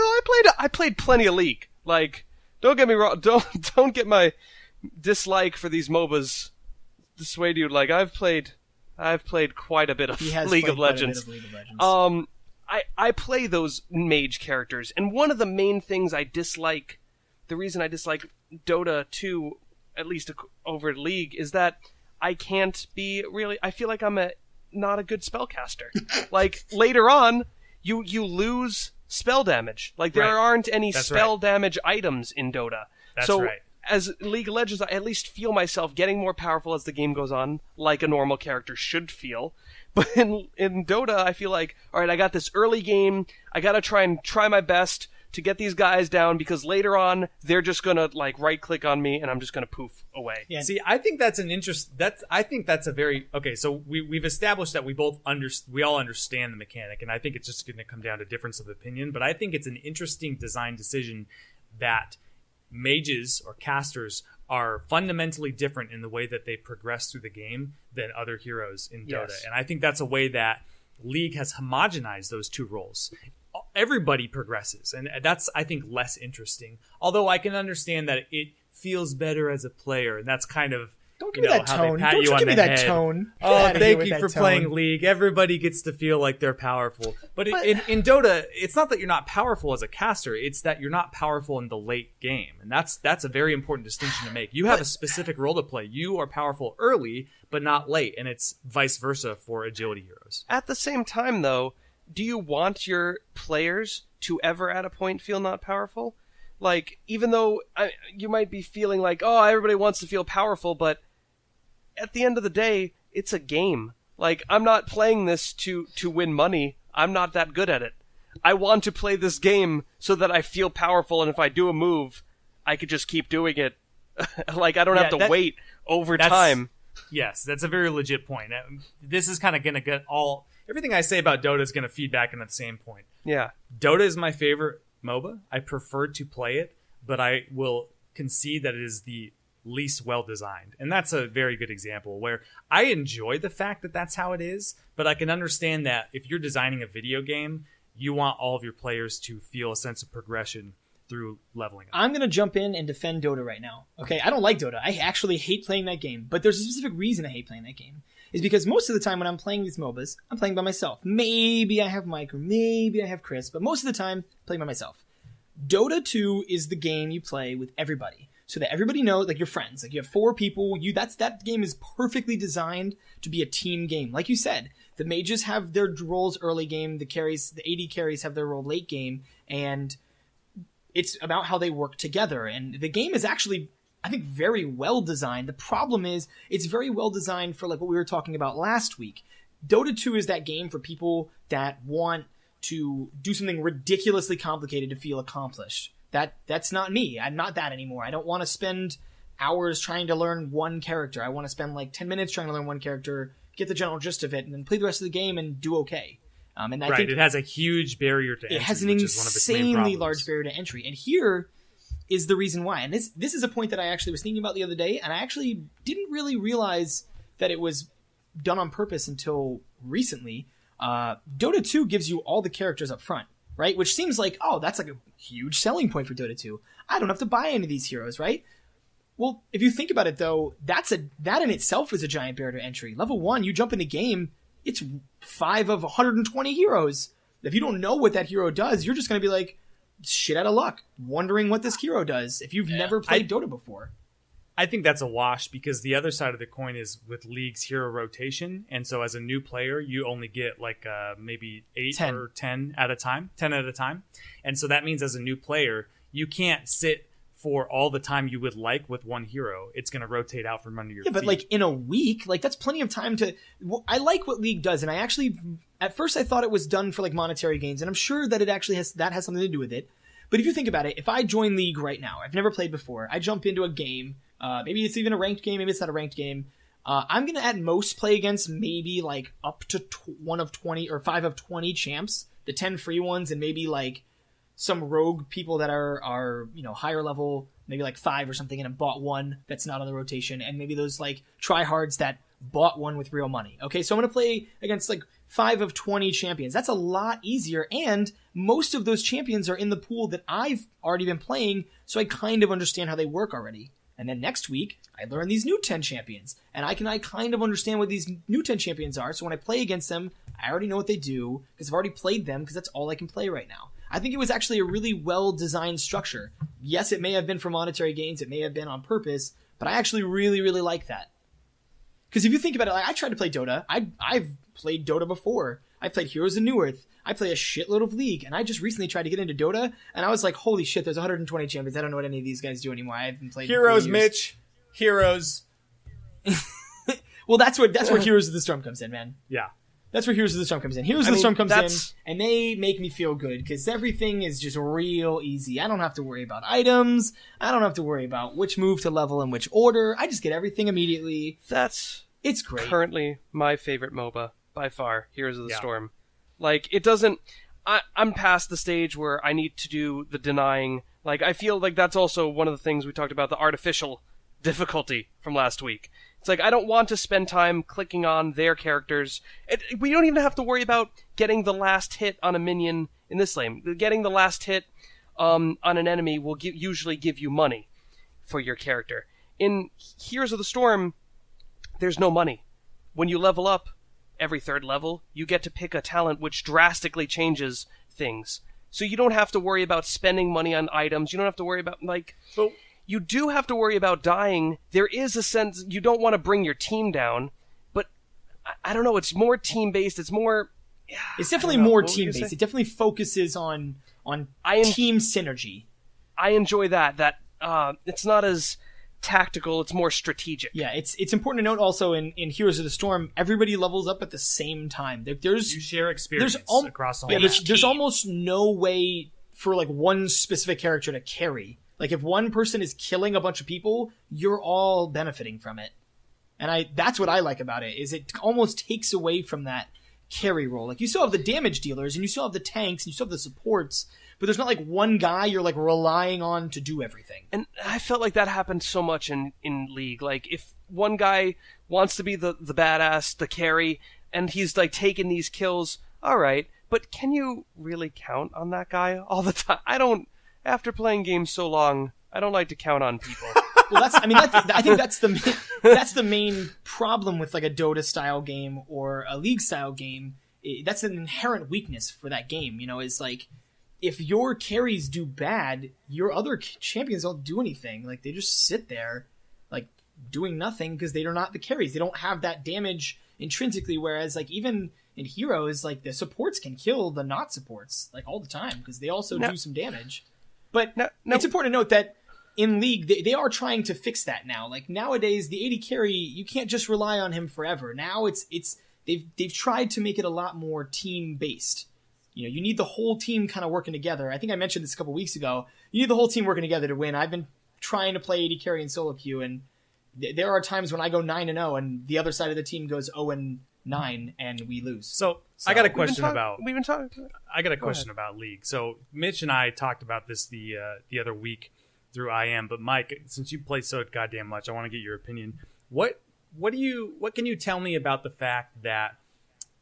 plenty of League. Like, don't get me wrong. Don't get my dislike for these MOBAs dissuade you. Like, I've played quite a bit of League of Legends. I play those mage characters, and one of the main things the reason I dislike Dota 2, at least over League, is that I can't be really. I feel like I'm not a good spellcaster. Like, later on, you lose spell damage. Like, there aren't any spell damage items in Dota. That's right. As League of Legends, I at least feel myself getting more powerful as the game goes on, like a normal character should feel. But in Dota, I feel like, alright, I got this early game, I gotta try my best to get these guys down, because later on, they're just gonna, like, right-click on me, and I'm just gonna poof away. Yeah. See, I think that's a very... Okay, so we've established that we all understand the mechanic, and I think it's just gonna come down to difference of opinion, but I think it's an interesting design decision that mages or casters are fundamentally different in the way that they progress through the game than other heroes in Dota. Yes. And I think that's a way that League has homogenized those two roles. Everybody progresses, and that's, I think, less interesting. Although I can understand that it feels better as a player, and that's kind of Don't give me that how they tone. pat Don't you you on give me the that head. tone. Get Oh, outta here thank with you that for tone. playing League. Everybody gets to feel like they're powerful. But in Dota, it's not that you're not powerful as a caster. It's that you're not powerful in the late game. And that's a very important distinction to make. You have a specific role to play. You are powerful early, but not late. And it's vice versa for agility heroes. At the same time, though, do you want your players to ever at a point feel not powerful? Like, even though you might be feeling like, oh, everybody wants to feel powerful, but at the end of the day, it's a game. Like, I'm not playing this to win money. I'm not that good at it. I want to play this game so that I feel powerful, and if I do a move, I could just keep doing it. Like, I don't have to wait over time. Yes, that's a very legit point. This is kind of going to get everything I say about Dota is going to feed back into the same point. Yeah. Dota is my favorite MOBA. I prefer to play it, but I will concede that it is the least well designed. And that's a very good example where I enjoy the fact that that's how it is, but I can understand that if you're designing a video game, you want all of your players to feel a sense of progression through leveling up. I'm going to jump in and defend Dota right now. Okay, I don't like Dota. I actually hate playing that game, but there's a specific reason I hate playing that game. Is because most of the time when I'm playing these MOBAs, I'm playing by myself. Maybe I have Mike or maybe I have Chris, but most of the time, I'm playing by myself. Dota 2 is the game you play with everybody. So that everybody knows, like, your friends. Like, you have 4 people. That game is perfectly designed to be a team game. Like you said, the mages have their roles early game. The AD carries have their role late game. And it's about how they work together. And the game is actually, I think, very well designed. The problem is, it's very well designed for, like, what we were talking about last week. Dota 2 is that game for people that want to do something ridiculously complicated to feel accomplished. That's not me. I'm not that anymore. I don't want to spend hours trying to learn one character. I want to spend like 10 minutes trying to learn one character, get the general gist of it, and then play the rest of the game and do okay. And I think it has a huge barrier to entry. It has an which is one of its main insanely problems. large barrier to entry. And here is the reason why. And this is a point that I actually was thinking about the other day, and I actually didn't really realize that it was done on purpose until recently. Dota 2 gives you all the characters up front. Right? Which seems like, oh, that's like a huge selling point for Dota 2. I don't have to buy any of these heroes, right? Well, if you think about it, though, that in itself is a giant barrier to entry. Level 1, you jump in the game, it's 5 of 120 heroes. If you don't know what that hero does, you're just going to be like, shit out of luck, wondering what this hero does if you've never played Dota before. I think that's a wash because the other side of the coin is with League's hero rotation. And so as a new player, you only get like maybe 10 or 10 at a time. And so that means as a new player, you can't sit for all the time you would like with one hero. It's going to rotate out from under your feet. But like in a week, like that's plenty of time to... I like what League does, and I actually... At first I thought it was done for like monetary gains, and I'm sure that it actually has something to do with it. But if you think about it, if I join League right now, I've never played before, I jump into a game... maybe it's even a ranked game, maybe it's not a ranked game. I'm going to at most play against maybe like up to 1 of 20 or 5 of 20 champs, the 10 free ones, and maybe like some rogue people that are higher level, maybe like 5 or something, and have bought one that's not on the rotation, and maybe those like tryhards that bought one with real money. Okay, so I'm going to play against like 5 of 20 champions. That's a lot easier, and most of those champions are in the pool that I've already been playing, so I kind of understand how they work already. And then next week, I learn these new 10 champions. And I kind of understand what these new 10 champions are. So when I play against them, I already know what they do because I've already played them because that's all I can play right now. I think it was actually a really well-designed structure. Yes, it may have been for monetary gains. It may have been on purpose. But I actually really, really like that. Because if you think about it, like, I tried to play Dota. I've played Dota before. I played Heroes of New Earth. I play a shitload of League, and I just recently tried to get into Dota, and I was like, holy shit, there's 120 champions. I don't know what any of these guys do anymore. I haven't played Heroes, in 4 years. Mitch. Heroes. Well, that's where Heroes of the Storm comes in, man. Yeah. That's where Heroes of the Storm comes in. Heroes of the Storm comes in, and they make me feel good, because everything is just real easy. I don't have to worry about items. I don't have to worry about which move to level in which order. I just get everything immediately. It's great. Currently my favorite MOBA, by far, Heroes of the Storm. Like, it doesn't... I'm past the stage where I need to do the denying. Like, I feel like that's also one of the things we talked about, the artificial difficulty from last week. It's like, I don't want to spend time clicking on their characters. We don't even have to worry about getting the last hit on a minion in this lane. Getting the last hit on an enemy will usually give you money for your character. In Heroes of the Storm, there's no money. When you level up every third level, you get to pick a talent which drastically changes things. So you don't have to worry about spending money on items. You don't have to worry about, like... So you do have to worry about dying. There is a sense you don't want to bring your team down, but I don't know. It's more team-based. It's more... It's definitely more team-based. It definitely focuses on team synergy. I enjoy that. It's not as tactical. It's more strategic. Yeah, it's important to note also in Heroes of the Storm, everybody levels up at the same time. There's you share experience across the whole there's almost no way for like one specific character to carry. Like if one person is killing a bunch of people, you're all benefiting from it. And that's what I like about it, is it almost takes away from that carry role. Like you still have the damage dealers and you still have the tanks and you still have the supports, but there's not like one guy you're like relying on to do everything. And I felt like that happened so much in League. Like if one guy wants to be the badass, the carry, and he's like taking these kills, all right, but can you really count on that guy all the time? After playing games so long, I don't like to count on people. Well, I think that's the main problem with like a Dota style game or a League style game. That's an inherent weakness for that game. Is like if your carries do bad, your other champions don't do anything. Like they just sit there, like doing nothing because they are not the carries. They don't have that damage intrinsically. Whereas like even in Heroes, like the supports can kill the not supports like all the time because they also do some damage. But it's important to note that in League, they are trying to fix that now. Like nowadays, the AD carry, you can't just rely on him forever. Now they've tried to make it a lot more team based. You need the whole team kind of working together. I think I mentioned this a couple weeks ago. You need the whole team working together to win. I've been trying to play AD carry in solo queue, and there are times when I go 9-0, and the other side of the team goes 0-9, and we lose. So I got a question about League. So Mitch and I talked about this the other week through IM, but Mike, since you play so goddamn much, I want to get your opinion. What can you tell me about the fact that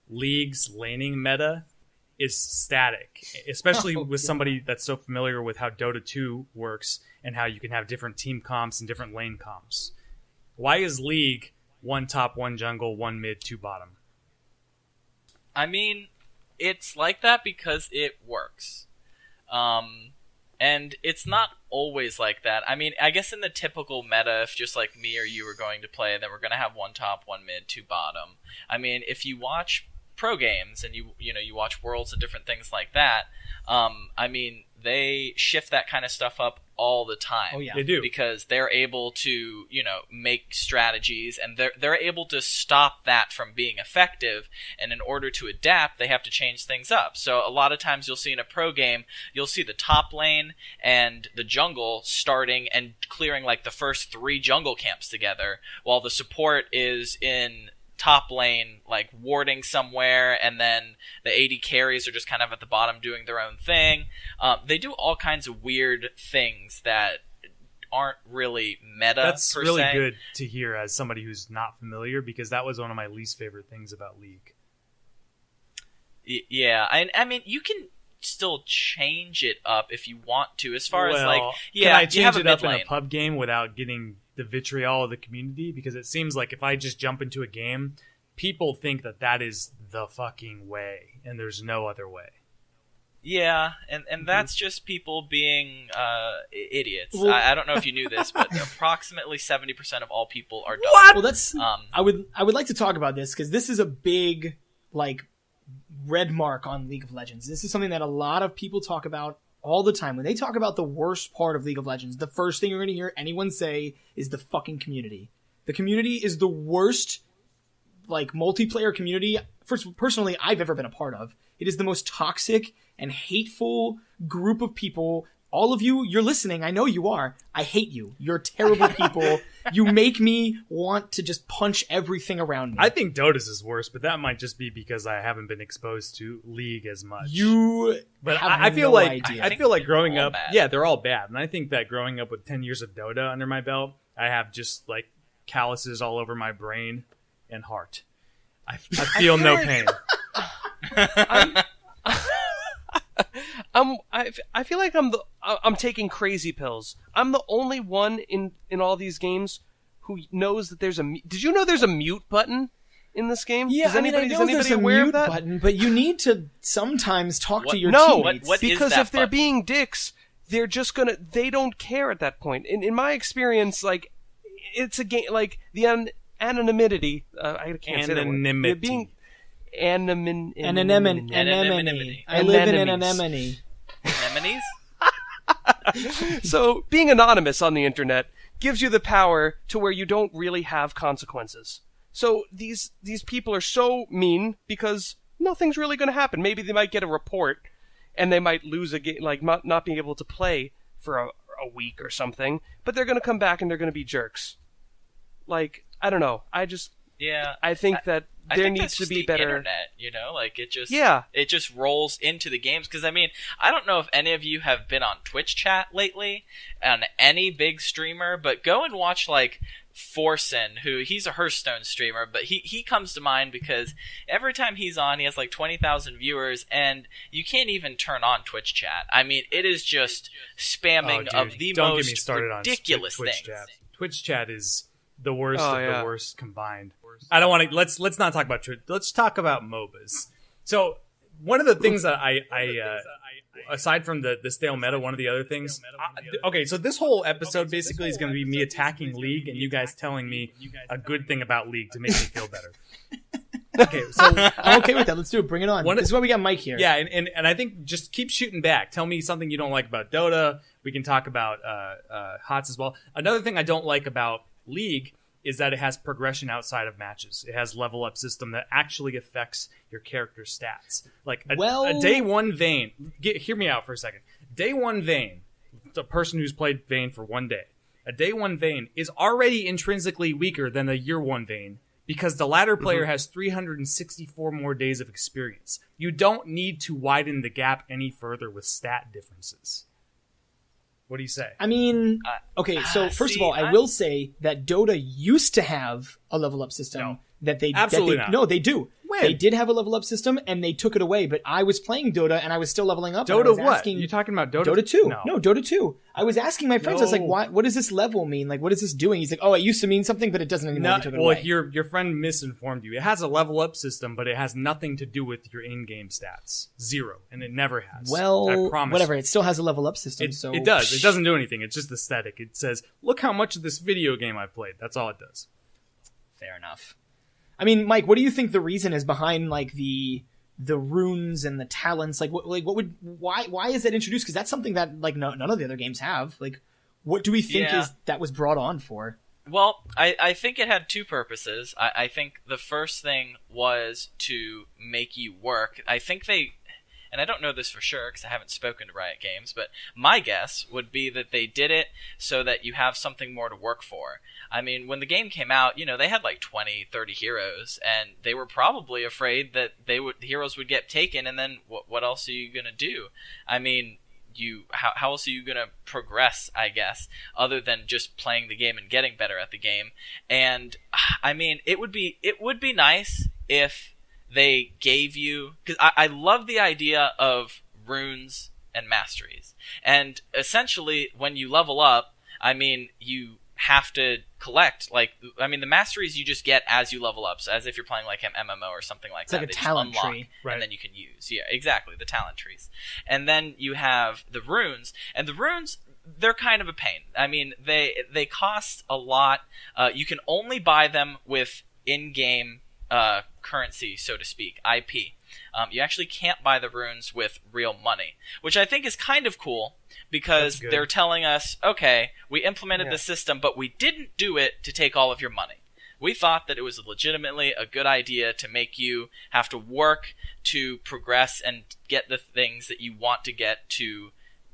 League's laning meta is static, especially with somebody that's so familiar with how Dota 2 works and how you can have different team comps and different lane comps? Why is League 1 top, 1 jungle, 1 mid, 2 bottom? I mean, it's like that because it works. And it's not always like that. I mean, I guess in the typical meta, if just like me or you were going to play, then we're going to have 1 top, 1 mid, 2 bottom. I mean, if you watch pro games and you watch Worlds and different things like that, I mean, they shift that kind of stuff up all the time. Oh yeah, they do, because they're able to make strategies, and they're able to stop that from being effective. And in order to adapt, they have to change things up. So a lot of times you'll see in a pro game, you'll see the top lane and the jungle starting and clearing like the first 3 jungle camps together, while the support is in top lane like warding somewhere, and then the AD carries are just kind of at the bottom doing their own thing. They do all kinds of weird things that aren't really meta. That's per really se. good to hear as somebody who's not familiar, because that was one of my least favorite things about League. Yeah, I mean, you can still change it up if you want to, as far as like, can I you have change a it up mid in lane. a pub game without getting the vitriol of the community? Because it seems like if I just jump into a game, people think that is the fucking way, and there's no other way. Yeah, and that's just people being idiots. Well, I don't know if you knew this, but approximately 70% of all people are dumb. What? Well, that's I would like to talk about this because this is a big like red mark on League of Legends. This is something that a lot of people talk about all the time. When they talk about the worst part of League of Legends, the first thing you're going to hear anyone say is the fucking community. The community is the worst like multiplayer community personally I've ever been a part of. It is the most toxic and hateful group of people. All of you, you're listening. I know you are. I hate you. You're terrible people. You make me want to just punch everything around me. I think Dota's is worse, but that might just be because I haven't been exposed to League as much. But I feel like idea. I feel like growing all up, bad. yeah, they're all bad, and I think that growing up with 10 years of Dota under my belt, I have just like calluses all over my brain and heart. I feel no pain. I feel like I'm taking crazy pills. I'm the only one in all these games who knows that there's a... Did you know there's a mute button in this game? Yeah, I know there's a aware mute of that? button, but you need to sometimes talk to your No, teammates. What is because that if they're button? being dicks, they're just gonna... They don't care at that point. In my experience, like, it's a game... Like, the anonymity... I can't say that word. Anonymity. Being... Anemone. Anonymity. I live in an Anemones. anemone. Anemones? So, being anonymous on the internet gives you the power to where you don't really have consequences. So, these people are so mean because nothing's really going to happen. Maybe they might get a report and they might lose a game, like not being able to play for a week or something, but they're going to come back and they're going to be jerks. Like, I don't know. I think that there think needs that's to just be the better. internet, like it just Yeah. it just rolls into the games. Because I mean, I don't know if any of you have been on Twitch chat lately, on any big streamer, but go and watch like Forsen, who he's a Hearthstone streamer, but he comes to mind because every time he's on, he has like 20,000 viewers, and you can't even turn on Twitch chat. I mean, it is just spamming of the Don't get me most started ridiculous on Twitch things. chat. Twitch chat is the worst Oh, of yeah. the worst combined. I don't want to. Let's not talk about Twitch. Let's talk about MOBAs. So one of the things that I aside from the stale meta, one of the other things. Okay, so this whole episode basically is going to be me attacking League and you guys telling me a good thing about League to make me feel better. Okay, so I'm okay with that. Let's do it. Bring it on. This is why we got Mike here. yeah, and I think just keep shooting back. Tell me something you don't like about Dota. We can talk about HOTS as well. Another thing I don't like about League is that it has progression outside of matches. It has level up system that actually affects your character's stats. Like a day one Vayne. Hear me out for a second. Day one Vayne, the person who's played Vayne for one day, a day one Vayne is already intrinsically weaker than a year one Vayne because the latter player has 364 more days of experience. You don't need to widen the gap any further with stat differences. What do you say? I mean, okay, so first of all, I will say that Dota used to have a level up system that they Absolutely not. No, they do. When? They did have a level up system and they took it away, but I was playing Dota and I was still leveling up. and I Dota was what? asking- You talking about Dota? Dota 2. No. No, Dota 2. I was asking my friends, I was like, No. what does this level mean? Like, what is this doing? He's like, oh, it used to mean something, but it doesn't anymore. They took it Well, away. your friend misinformed you. It has a level up system, but it has nothing to do with your in-game stats. Zero. And it never has. Well, I promise. whatever. It still has a level up system, It, so... it does. It doesn't do anything. It's just aesthetic. It says, look how much of this video game I played. That's all it does. Fair enough. I mean, Mike, what do you think the reason is behind like the runes and the talents? Like, why is that introduced? Because that's something that like none of the other games have. Like, what do we think is that was brought on for? Well, I think it had two purposes. I think the first thing was to make you work. I think they, and I don't know this for sure because I haven't spoken to Riot Games, but my guess would be that they did it so that you have something more to work for. I mean, when the game came out, they had like 20, 30 heroes, and they were probably afraid that heroes would get taken, and then what else are you going to do? I mean, how else are you going to progress, I guess, other than just playing the game and getting better at the game? And, I mean, it would be nice if they gave you... Because I love the idea of runes and masteries. And essentially, when you level up, I mean, you have to collect, the masteries you just get as you level up, so as if you're playing like an MMO or something like that. Like a They just talent unlock, tree. Right. And then you can use. Yeah, exactly, the talent trees. And then you have the runes, and the runes, they're kind of a pain. I mean, they cost a lot. You can only buy them with in-game currency, so to speak, IP. You actually can't buy the runes with real money, which I think is kind of cool because they're telling us, okay, we implemented the system, but we didn't do it to take all of your money. We thought that it was legitimately a good idea to make you have to work to progress and get the things that you want to get to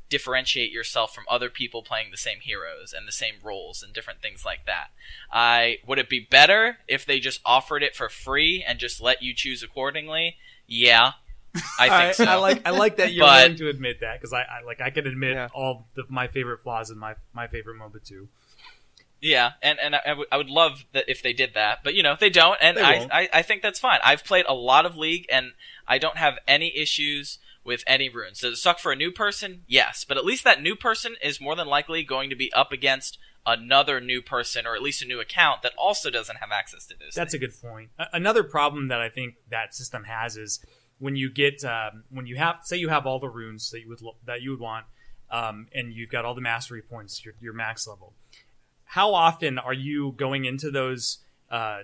differentiate yourself from other people playing the same heroes and the same roles and different things like that. Would it be better if they just offered it for free and just let you choose accordingly? Yeah, I think so. I like that you're But- willing to admit that because I can admit all my favorite flaws in my favorite MOBA too. Yeah, and I would love that if they did that, but they don't, and They won't. I think that's fine. I've played a lot of League, and I don't have any issues with any runes. Does it suck for a new person? Yes, but at least that new person is more than likely going to be up against another new person, or at least a new account that also doesn't have access to those That's things. a good point. Another problem that I think that system has is when you get when you have, say you have all the runes that you would want, and you've got all the mastery points, your max level. How often are you going into those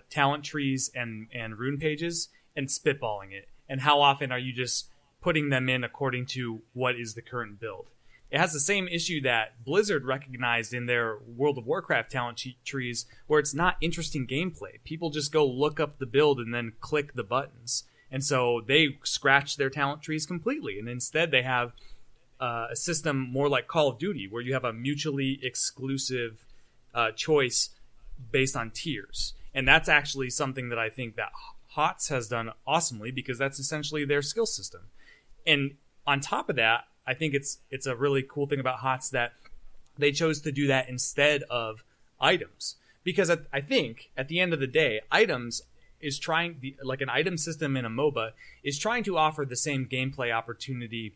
talent trees and rune pages and spitballing it? And how often are you just putting them in according to what is the current build? It has the same issue that Blizzard recognized in their World of Warcraft talent trees, where it's not interesting gameplay. People just go look up the build and then click the buttons. And so they scratch their talent trees completely. And instead they have a system more like Call of Duty, where you have a mutually exclusive choice based on tiers. And that's actually something that I think that HOTS has done awesomely, because that's essentially their skill system. And on top of that, I think it's a really cool thing about HOTS that they chose to do that instead of items. Because I think at the end of the day, items is trying, like an item system in a MOBA, is trying to offer the same gameplay opportunity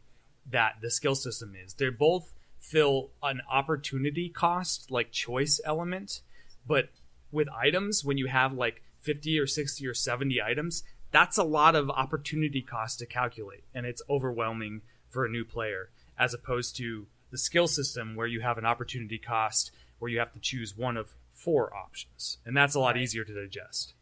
that the skill system is. They both fill an opportunity cost, like choice element, but with items, when you have like 50 or 60 or 70 items, that's a lot of opportunity cost to calculate, and it's overwhelming for a new player, as opposed to the skill system where you have an opportunity cost where you have to choose one of 4 options, and that's a lot easier to digest.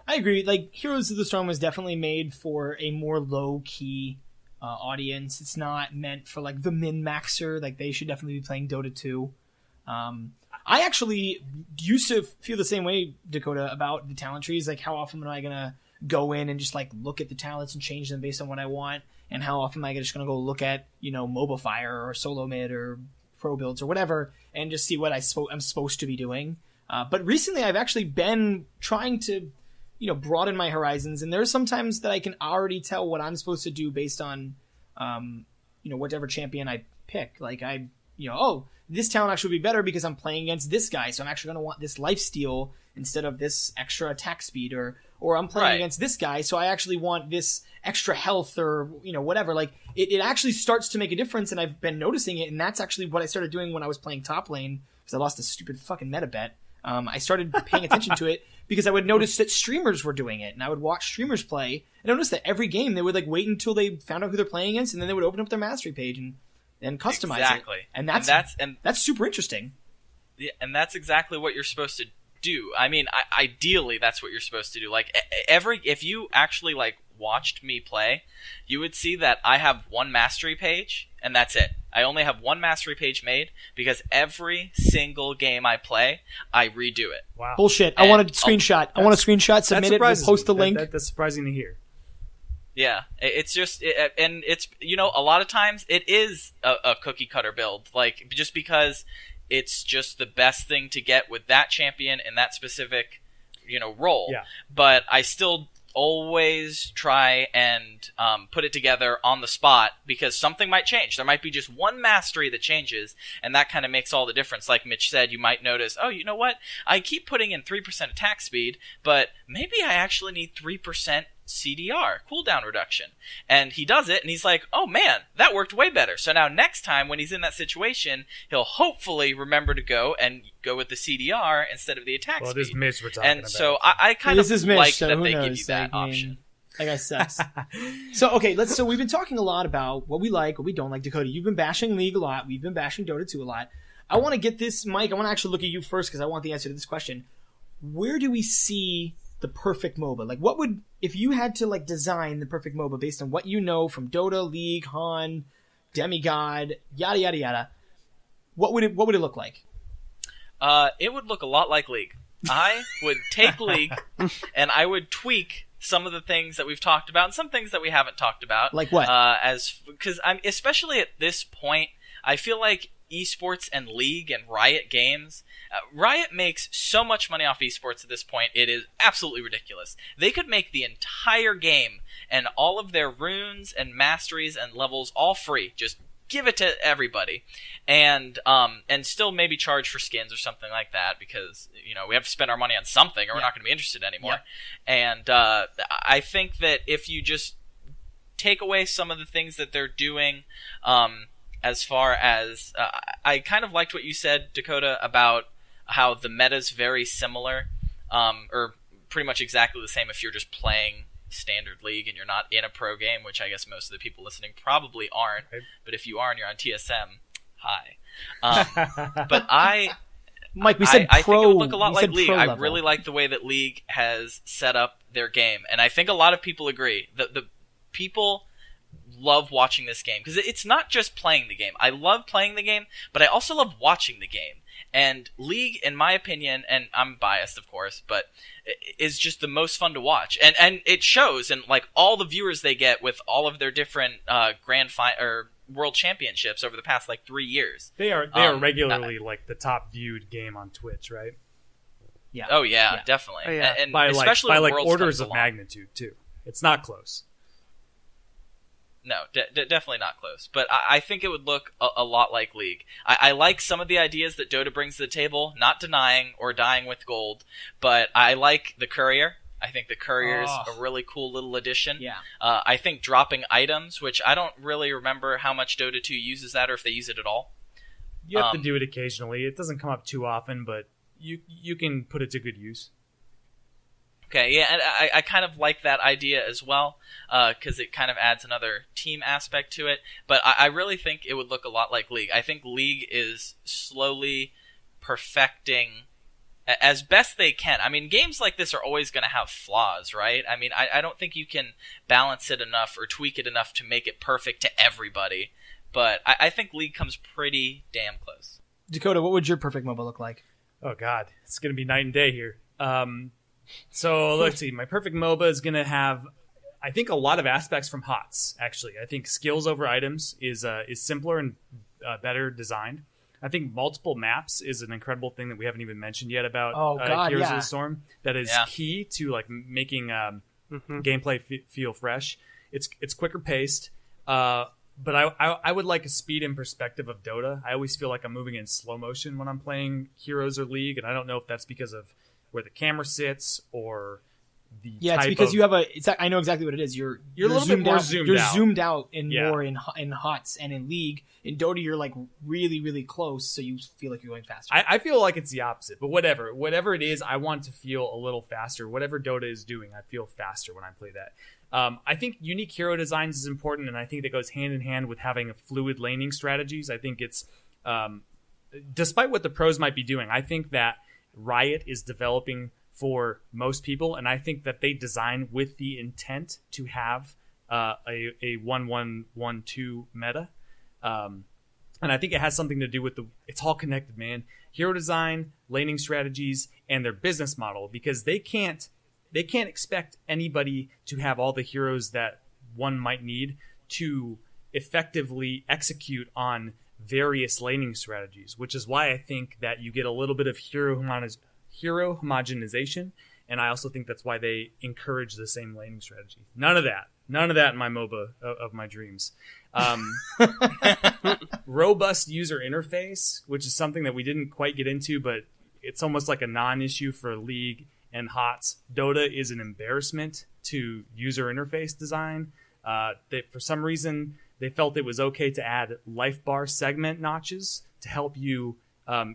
I agree. Like, Heroes of the Storm was definitely made for a more low-key audience. It's not meant for like the min-maxer. Like, they should definitely be playing Dota 2. I actually used to feel the same way, Dakota, about the talent trees. Like, how often am I gonna go in and just like look at the talents and change them based on what I want? And how often am I just gonna go look at, you know, MOBA Fire or solo mid or pro builds or whatever and just see what I'm supposed to be doing? But recently I've actually been trying to, you know, broaden my horizons, and there's sometimes that I can already tell what I'm supposed to do based on, you know, whatever champion I pick. Like, this talent actually would be better because I'm playing against this guy, so I'm actually going to want this lifesteal instead of this extra attack speed, or I'm playing against this guy, so I actually want this extra health, or, you know, whatever. Like, it actually starts to make a difference, and I've been noticing it, and that's actually what I started doing when I was playing top lane, because I lost a stupid fucking meta bet. I started paying attention to it because I would notice that streamers were doing it, and I would watch streamers play, and I noticed that every game they would like wait until they found out who they're playing against, and then they would open up their mastery page and customize it. And that's super interesting. Yeah, and that's exactly what you're supposed to do. I mean, ideally, that's what you're supposed to do. Like, if you actually like watched me play, you would see that I have one mastery page, and that's it. I only have one mastery page made because every single game I play, I redo it. Wow. Bullshit. I want a screenshot. I want a screenshot, submit it, we'll post the link. That's surprising to hear. Yeah, it's just, and it's, you know, a lot of times it is a cookie cutter build, like, just because it's just the best thing to get with that champion in that specific, you know, role. Yeah. But I still always try and put it together on the spot, because something might change. There might be just one mastery that changes, and that kind of makes all the difference. Like Mitch said, you might notice, oh, you know what? I keep putting in 3% attack speed, but maybe I actually need 3% CDR, cooldown reduction. And he does it, and he's like, oh man, that worked way better. So now next time when he's in that situation, he'll hopefully remember to go with the CDR instead of the attack speed. Well, this is Mitch we're talking about. And so I kind of like that they give you that option. Like, I sucks. So, okay, so we've been talking a lot about what we like, what we don't like. Dakota, you've been bashing League a lot. We've been bashing Dota 2 a lot. I want to get this, Mike, I want to actually look at you first because I want the answer to this question. Where do we see the perfect MOBA? Like, what would, if you had to like design the perfect MOBA based on what you know from Dota, League, Han, Demigod, yada yada yada, what would it look like? It wowould look a lot like League. I would take League and I would tweak some of the things that we've talked about and some things that we haven't talked about. Like what? Because I'm especially at this point, I feel like esports and League and Riot Games. Riot makes so much money off esports at this point, it is absolutely ridiculous. They could make the entire game and all of their runes and masteries and levels all free. Just give it to everybody, and still maybe charge for skins or something like that, because, you know, we have to spend our money on something or we're not going to be interested anymore. And I think that if you just take away some of the things that they're doing. As far as I kind of liked what you said, Dakota, about how the meta's very similar, or pretty much exactly the same if you're just playing standard league and you're not in a pro game, which I guess most of the people listening probably aren't. Right. But if you are and you're on TSM, hi. But Mike, we said I pro. think it would look a lot like League. Level. I really like the way that League has set up their game, and I think a lot of people agree. The people love watching this game because it's not just playing the game. I love playing the game, but I also love watching the game. And League, in my opinion, and I'm biased, of course, but is just the most fun to watch, and it shows in like all the viewers they get with all of their different or world championships over the past like 3 years. They are regularly like the top viewed game on Twitch, right? Yeah. Oh yeah. Definitely. Oh, yeah. And by especially like Worlds orders of magnitude too. It's not close. No, definitely not close. But I think it would look a lot like League. I like some of the ideas that Dota brings to the table, not denying or dying with gold, but I like the Courier. I think the Courier is a really cool little addition. Yeah. I think dropping items, which I don't really remember how much Dota 2 uses that or if they use it at all. You have to do it occasionally. It doesn't come up too often, but you can put it to good use. Okay, yeah, and I kind of like that idea as well, because it kind of adds another team aspect to it. But I really think it would look a lot like League. I think League is slowly perfecting as best they can. I mean, games like this are always going to have flaws, right? I mean, I don't think you can balance it enough or tweak it enough to make it perfect to everybody. But I think League comes pretty damn close. Dakota, what would your perfect MOBA look like? Oh, God. It's going to be night and day here. So let's see. My perfect MOBA is going to have, I think, a lot of aspects from HOTS, actually. I think skills over items is simpler and better designed. I think multiple maps is an incredible thing that we haven't even mentioned yet about Heroes of the Storm. That is key to like making gameplay feel fresh. It's quicker paced, but I would like a speed and perspective of Dota. I always feel like I'm moving in slow motion when I'm playing Heroes or League, and I don't know if that's because of where the camera sits or the it's because you have I know exactly what it is. You're a little bit more zoomed out. You're zoomed out more in HOTS, and in League. In Dota, you're like really, really close, so you feel like you're going faster. I feel like it's the opposite, but whatever it is, I want to feel a little faster. Whatever Dota is doing, I feel faster when I play that. I think unique hero designs is important, and I think that goes hand in hand with having a fluid laning strategies. I think it's, despite what the pros might be doing, I think that Riot is developing for most people, and I think that they design with the intent to have a 1-1-1-2 meta. And I think it has something to do with it's all connected, man. Hero design, laning strategies, and their business model, because they can't expect anybody to have all the heroes that one might need to effectively execute on various laning strategies, which is why I think that you get a little bit of hero homogenization, and I also think that's why they encourage the same laning strategy. None of that in my MOBA of my dreams. Robust user interface, which is something that we didn't quite get into, but it's almost like a non-issue for League and HOTS. Dota is an embarrassment to user interface design. For some reason, they felt it was okay to add life bar segment notches to help you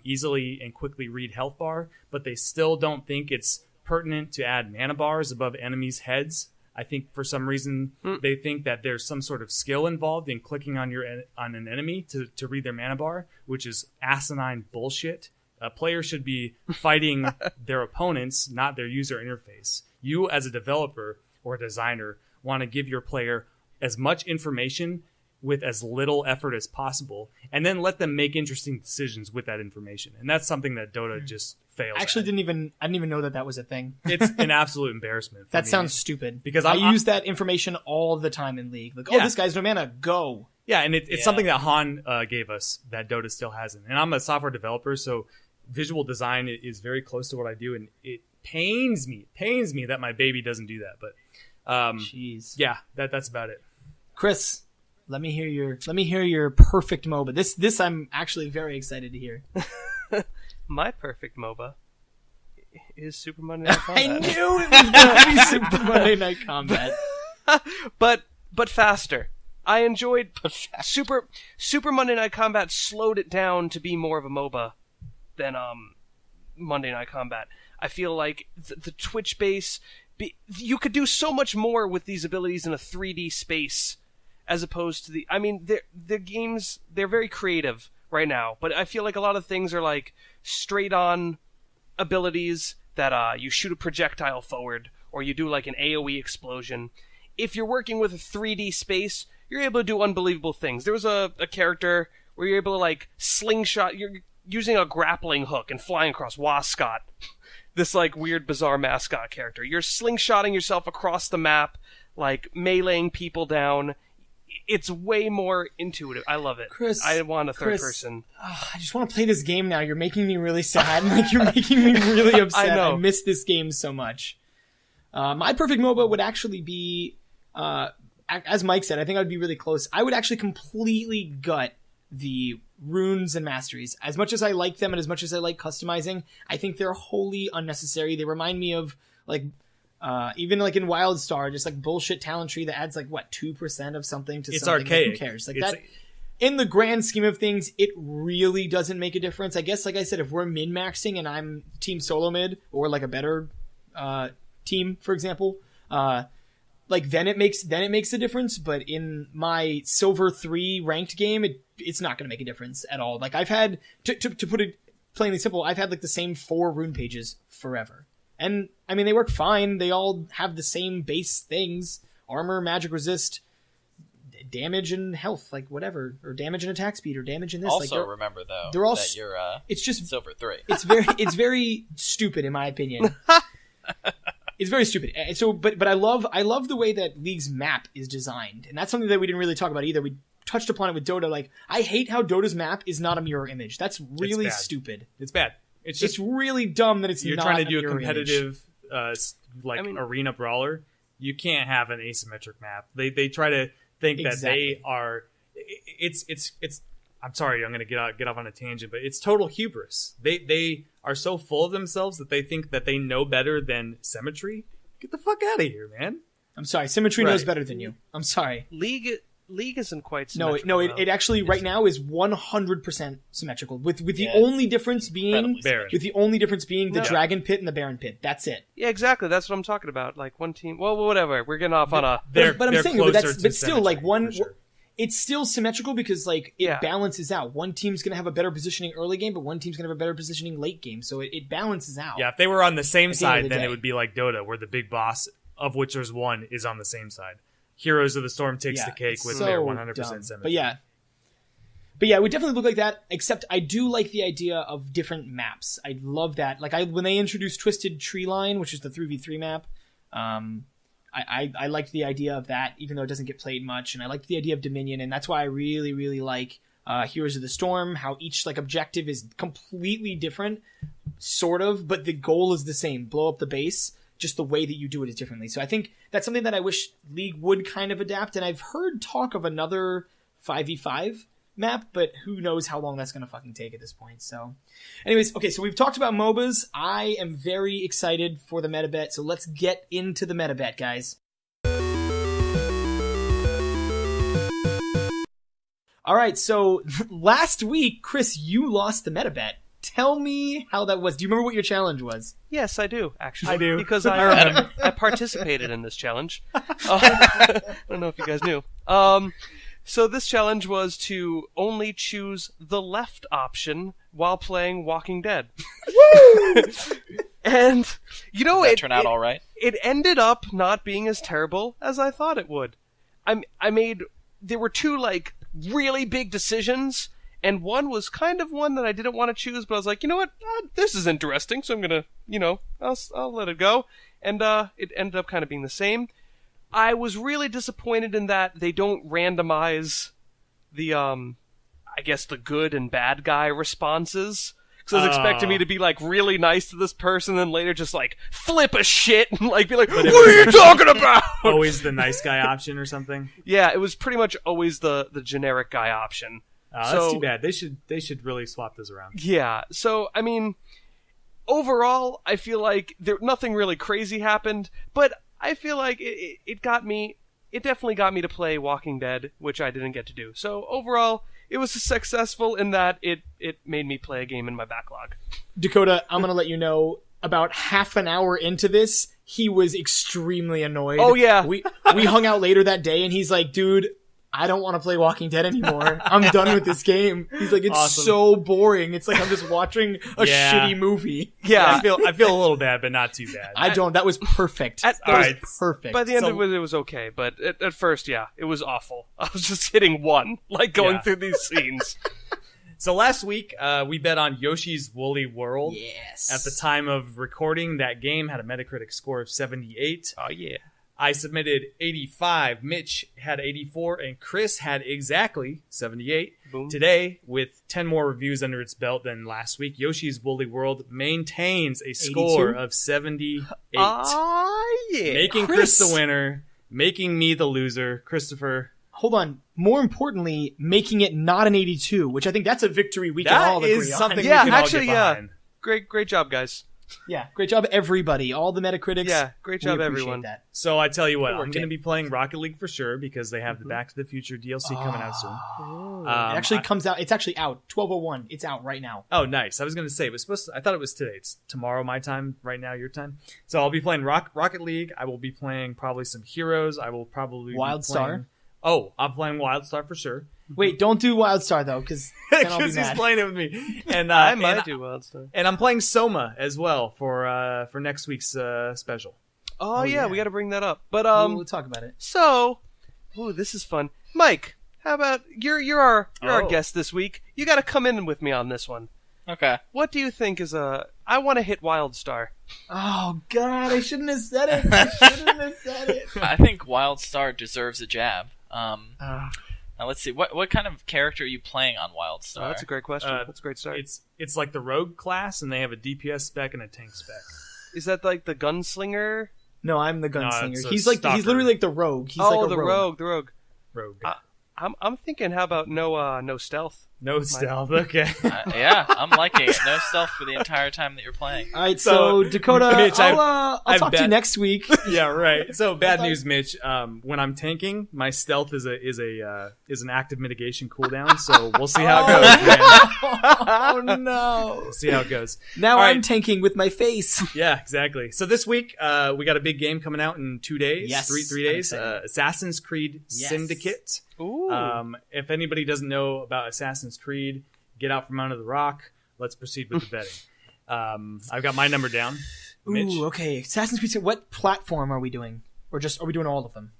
easily and quickly read health bar, but they still don't think it's pertinent to add mana bars above enemies' heads. I think for some reason they think that there's some sort of skill involved in clicking on an enemy to read their mana bar, which is asinine bullshit. A player should be fighting their opponents, not their user interface. You, as a developer or a designer, want to give your player as much information with as little effort as possible, and then let them make interesting decisions with that information. And that's something that Dota just fails. I didn't even know that was a thing. It's an absolute embarrassment. That sounds stupid. Because I use that information all the time in League. Like, this guy's no mana, go. Yeah, and it's something that Han gave us that Dota still hasn't. And I'm a software developer, so visual design is very close to what I do, and it pains me that my baby doesn't do that. But yeah, that's about it. Chris, let me hear your perfect MOBA. This I'm actually very excited to hear. My perfect MOBA is Super Monday Night Combat. I knew it was going to be Super Monday Night Combat. But but faster. I enjoyed Super Monday Night Combat slowed it down to be more of a MOBA than Monday Night Combat. I feel like the Twitch base, you could do so much more with these abilities in a 3D space, as opposed to the games, they're very creative right now, but I feel like a lot of things are like straight on abilities that you shoot a projectile forward, or you do like an AoE explosion. If you're working with a 3D space, you're able to do unbelievable things. There was a character where you're able to like slingshot, you're using a grappling hook and flying across Wascott, this like weird bizarre mascot character. You're slingshotting yourself across the map, like meleeing people down. It's way more intuitive. I love it. Chris, I want a third person. I just want to play this game now. You're making me really sad. Like, you're making me really upset. I know. I miss this game so much. My perfect MOBA would actually be, as Mike said, I think I would be really close. I would actually completely gut the runes and masteries. As much as I like them and as much as I like customizing, I think they're wholly unnecessary. They remind me of, like, even like in WildStar, just like bullshit talent tree that adds like, what, 2% of something to it's something. archaic. Like, who cares? Like, that, in the grand scheme of things, it really doesn't make a difference. I guess, like I said, if we're min-maxing and I'm team solo mid, or like a better team, for example, like then it makes a difference. But in my silver 3 ranked game, it's not going to make a difference at all. Like, I've had to put it plainly simple, I've had like the same 4 rune pages forever, and I mean, they work fine. They all have the same base things: armor, magic resist, damage, and health, like whatever, or damage and attack speed, or damage in this. Also, like, remember though, they're all that you're it's just silver 3. it's very stupid in my opinion. It's very stupid. And so, but I love the way that League's map is designed, and that's something that we didn't really talk about either. We touched upon it with Dota. Like, I hate how Dota's map is not a mirror image. That's really stupid. It's bad. It's really dumb that it's you're not trying to do a mirror competitive image. arena brawler. You can't have an asymmetric map. They try to think that they are. It's. I'm sorry, I'm going to get off on a tangent, but it's total hubris. They are so full of themselves that they think that they know better than symmetry. Get the fuck out of here, man. I'm sorry, symmetry knows better than you. I'm sorry. League isn't quite symmetrical. No, it actually right now is 100% symmetrical. With the only difference being the Dragon Pit and the Baron Pit. That's it. Yeah, exactly. That's what I'm talking about. Like, one team. Well, whatever. We're getting off on a. But I'm saying, but still, like, one. Sure. It's still symmetrical because, like, it balances out. One team's going to have a better positioning early game, but one team's going to have a better positioning late game. So it balances out. Yeah, if they were on the same side, then it would be like Dota, where the big boss, of which there's one, is on the same side. Heroes of the Storm takes the cake with their 100% symmetry. But yeah, it would definitely look like that, except I do like the idea of different maps. I love that. Like, when they introduced Twisted Tree Line, which is the 3v3 map, I liked the idea of that, even though it doesn't get played much, and I liked the idea of Dominion, and that's why I really, really like Heroes of the Storm, how each like objective is completely different, sort of, but the goal is the same: blow up the base. Just the way that you do it is differently. So I think that's something that I wish League would kind of adapt, and I've heard talk of another 5v5 map, but who knows how long that's going to fucking take at this point. So anyways, okay, so we've talked about MOBAs. I am very excited for the meta bet, so let's get into the meta bet, guys. All right, so last week, Chris, you lost the meta bet. Tell me how that was. Do you remember what your challenge was? Yes, I do, actually. I do. Because I participated in this challenge. I don't know if you guys knew. So this challenge was to only choose the left option while playing Walking Dead. Woo! And, you know, it turned out all right. It ended up not being as terrible as I thought it would. There were 2, like, really big decisions, and one was kind of one that I didn't want to choose, but I was like, you know what? This is interesting, so I'm gonna, I'll let it go. And it ended up kind of being the same. I was really disappointed in that they don't randomize the, I guess, the good and bad guy responses. Because I was expecting me to be, like, really nice to this person, and later just, like, flip a shit and, like, be like, what are you talking about? Always the nice guy option or something? Yeah, it was pretty much always the generic guy option. That's too bad. They should really swap those around. Yeah. So, I mean, overall, I feel like nothing really crazy happened, but I feel like it got me it definitely got me to play Walking Dead, which I didn't get to do. So overall, it was successful in that it made me play a game in my backlog. Dakota, I'm gonna let you know. About half an hour into this, he was extremely annoyed. Oh, yeah. We hung out later that day, and he's like, "Dude, I don't want to play Walking Dead anymore. I'm done with this game." He's like, "It's Awesome. so boring. It's like I'm just watching a Yeah. shitty movie." Yeah. I feel a little bad, but not too bad. I don't. That was perfect. That That was Alright. perfect. By the end So- of it, it was okay, but at first, yeah, it was awful. I was just hitting one, like going Yeah. through these scenes. So last week, we bet on Yoshi's Woolly World. Yes. At the time of recording, that game had a Metacritic score of 78. Oh, yeah. I submitted 85. Mitch had 84, and Chris had exactly 78. Boom. Today, with 10 more reviews under its belt than last week, Yoshi's Woolly World maintains a score 82? of 78. Yeah. Making Chris the winner, making me the loser. Christopher, Hold on. More importantly, making it not an 82, which I think that's a victory we can that all agree is something on. Yeah, we can actually, all get yeah. behind. Great job, guys. Yeah, great job, everybody. All the Metacritics. Yeah, great we job, appreciate everyone. That. So I tell you what, Good I'm work, going to team. be playing Rocket League for sure because they have the Back to the Future DLC coming out soon. Oh. It actually I- comes out. It's actually out. 12:01. It's out right now. Oh, nice. I was going to say, it was supposed to, I thought it was today. It's tomorrow my time, right now your time. So I'll be playing Rocket League. I will be playing probably some Heroes. I will probably be Wildstar? playing- Oh, I'm playing Wildstar for sure. Wait, don't do Wildstar though, because then I'll be Because he's mad. playing it with me. And I might and, do Wildstar. and I'm playing Soma as well for next week's special. Oh, yeah. yeah, we got to bring that up. But We'll talk about it. so, ooh, this is fun. Mike, how about you're our Oh. guest this week. You got to come in with me on this one. Okay. What do you think is a? I want to hit Wildstar. Oh God, I shouldn't have said it. I shouldn't have said it. I think Wildstar deserves a jab. Now let's see. What kind of character are you playing on Wildstar? Oh, that's a great question. That's a great start. It's like the Rogue class, and they have a DPS spec and a tank spec. Is that like the gunslinger? No, I'm the No, gunslinger. it's a he's like stalker. he's literally like the rogue. He's oh, like a the rogue. rogue. Rogue. I'm thinking, how about no stealth? No stealth. Okay. Yeah, I'm liking it. No stealth for the entire time that you're playing. All right, so Dakota, Mitch, I'll I've talk to you bet- next week. Yeah, right. So bad news, Mitch. When I'm tanking, my stealth is an active mitigation cooldown. So we'll see how it goes, man. Oh no! We'll see how it goes. Now All I'm right. tanking with my face. Yeah, exactly. So this week, we got a big game coming out in 2 days. Yes, three I'm days. excited. Assassin's Creed Yes. Syndicate. Ooh. If anybody doesn't know about Assassin's Creed, get out from under the rock. Let's proceed with the betting. I've got my number down. Mitch. Ooh, okay. Assassin's Creed. What platform are we doing, or just are we doing all of them?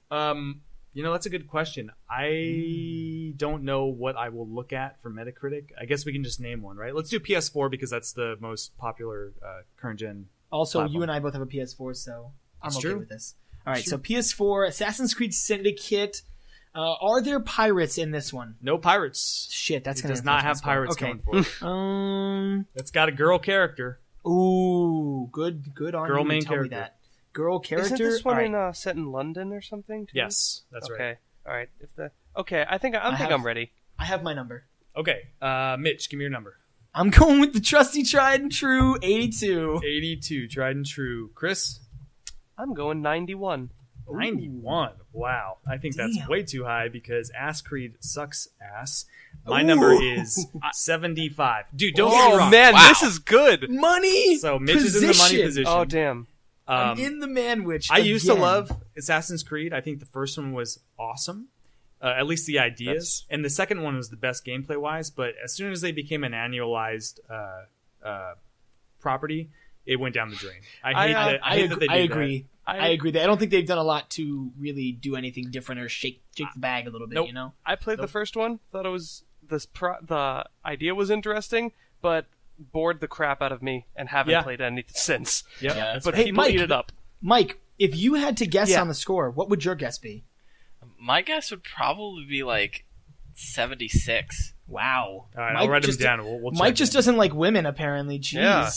That's a good question. I don't know what I will look at for Metacritic. I guess we can just name one, right? Let's do PS4 because that's the most popular current gen. Also, platform. you and I both have a PS4, so I'm That's okay true. with this. All right, so PS4, Assassin's Creed Syndicate. Are there pirates in this one? No pirates. Shit, that's It gonna does not have influence my score. pirates Okay. going for it. It's got a girl character. Ooh, good on Girl you to main tell me character. that. Girl character. Isn't this one All right. set in London or something? Too? Yes, that's okay. right. All right. Okay, I think I'm ready. I have my number. Okay, Mitch, give me your number. I'm going with the trusty, tried and true 82. 82, tried and true. Chris? I'm going 91. 91. Wow. I think that's Damn. way too high because Ass Creed sucks ass. My number is 75. Dude, don't get me Oh wrong. man, Wow. this is good. Money. So Mitch is in the money position. Oh damn. I'm in the man witch. I used to again. love Assassin's Creed. I think the first one was awesome. At least the ideas. And the second one was the best gameplay wise. But as soon as they became an annualized property, it went down the drain. I hate that they did I agree. that. I agree. I don't think they've done a lot to really do anything different or shake the bag a little bit. Nope. You know. I played the first one. Thought it was the idea was interesting, but bored the crap out of me, and haven't Yeah. played anything since. Yep. Yeah. That's But fair. Hey, people Mike, eat it up. Mike, if you had to guess Yeah. on the score, what would your guess be? My guess would probably be like 76. Wow. All right, Mike I'll write them just- down. We'll Mike check just in. doesn't like women, apparently. Jeez. Yeah.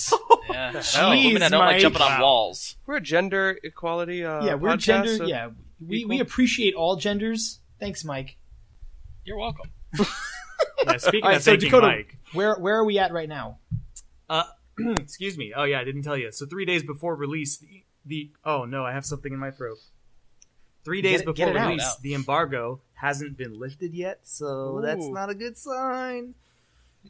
Yeah, I don't like women. I don't Mike. like jumping on Wow. walls. We're a gender equality. Yeah, we're podcast, gender. so- Yeah, we equal. appreciate all genders. Thanks, Mike. You're welcome. Yeah, speaking All right, of so thanking Dakota, Mike. where are we at right now? Excuse me. Oh yeah, I didn't tell you. So 3 days before release, the oh no, I have something in my throat. 3 days Get it before out. release, the embargo hasn't been lifted yet, so that's Ooh. not a good sign.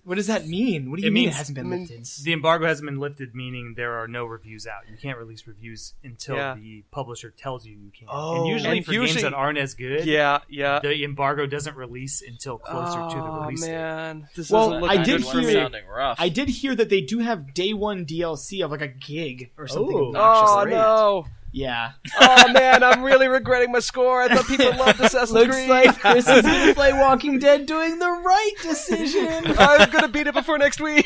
What does that mean? What do you It mean means- it hasn't been lifted? The embargo hasn't been lifted, meaning there are no reviews out. You can't release reviews until Yeah. the publisher tells you you can. Oh. And usually And for games usually- that aren't as good, Yeah. the embargo doesn't release until closer to the Oh release date. man, this Well, doesn't look I good did for me. hear- sounding rough. I did hear that they do have day one DLC of like a gig or something Oh. obnoxious. Oh Great. no! Yeah. Oh man, I'm really regretting my score. I thought people loved Assassin's Looks Creed. like Chris is gonna play Walking Dead doing the right decision. I'm gonna beat it before next week.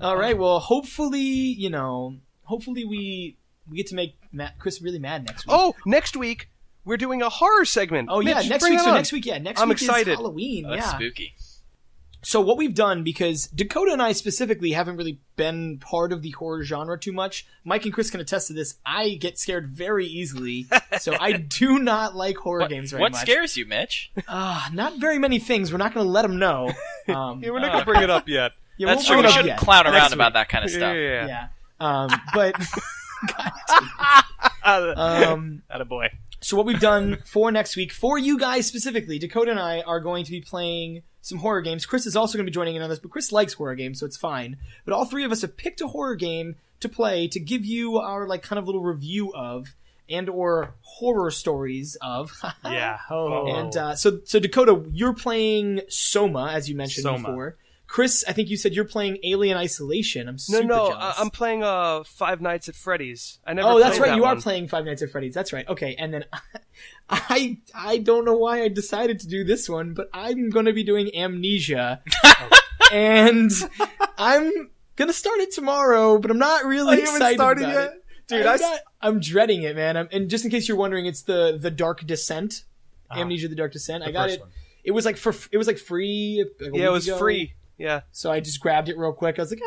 All right. Well, hopefully, we get to make Chris really mad next week. Oh, next week we're doing a horror segment. Oh yeah, Mitch, next bring week. it So on. next week, next I'm week excited. is Halloween. That's yeah. spooky. So what we've done, because Dakota and I specifically haven't really been part of the horror genre too much. Mike and Chris can attest to this. I get scared very easily, so I do not like horror games very What much. scares you, Mitch? Not very many things. We're not going to let them know. Yeah, we're not gonna bring it up yet. Yeah, That's we'll true. bring We it up shouldn't yet. clown around Next about week. that kind of stuff. Yeah. But Attaboy. so what we've done for next week, for you guys specifically, Dakota and I are going to be playing some horror games. Chris is also going to be joining in on this, but Chris likes horror games, so it's fine. But all three of us have picked a horror game to play to give you our like kind of little review of and or horror stories of. Yeah. Oh. And so Dakota, you're playing Soma, as you mentioned Soma. before. Chris, I think you said you're playing Alien Isolation. I'm No, super jealous. I'm playing Five Nights at Freddy's. I never. Oh, that's played right. that You are one. playing Five Nights at Freddy's. That's right. Okay, and then I don't know why I decided to do this one, but I'm going to be doing Amnesia, and I'm gonna start it tomorrow. But I'm not really you haven't excited started about yet? it. Dude, I'm dreading it, man. And just in case you're wondering, it's the Dark Descent, Ah. Amnesia: The Dark Descent. I The got first it. one. It was like free. Like a Yeah, it week was ago. free. Yeah. So I just grabbed it real quick. I was like,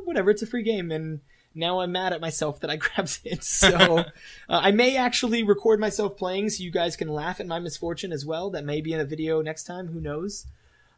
whatever, it's a free game. And now I'm mad at myself that I grabbed it. So I may actually record myself playing so you guys can laugh at my misfortune as well. That may be in a video next time. Who knows?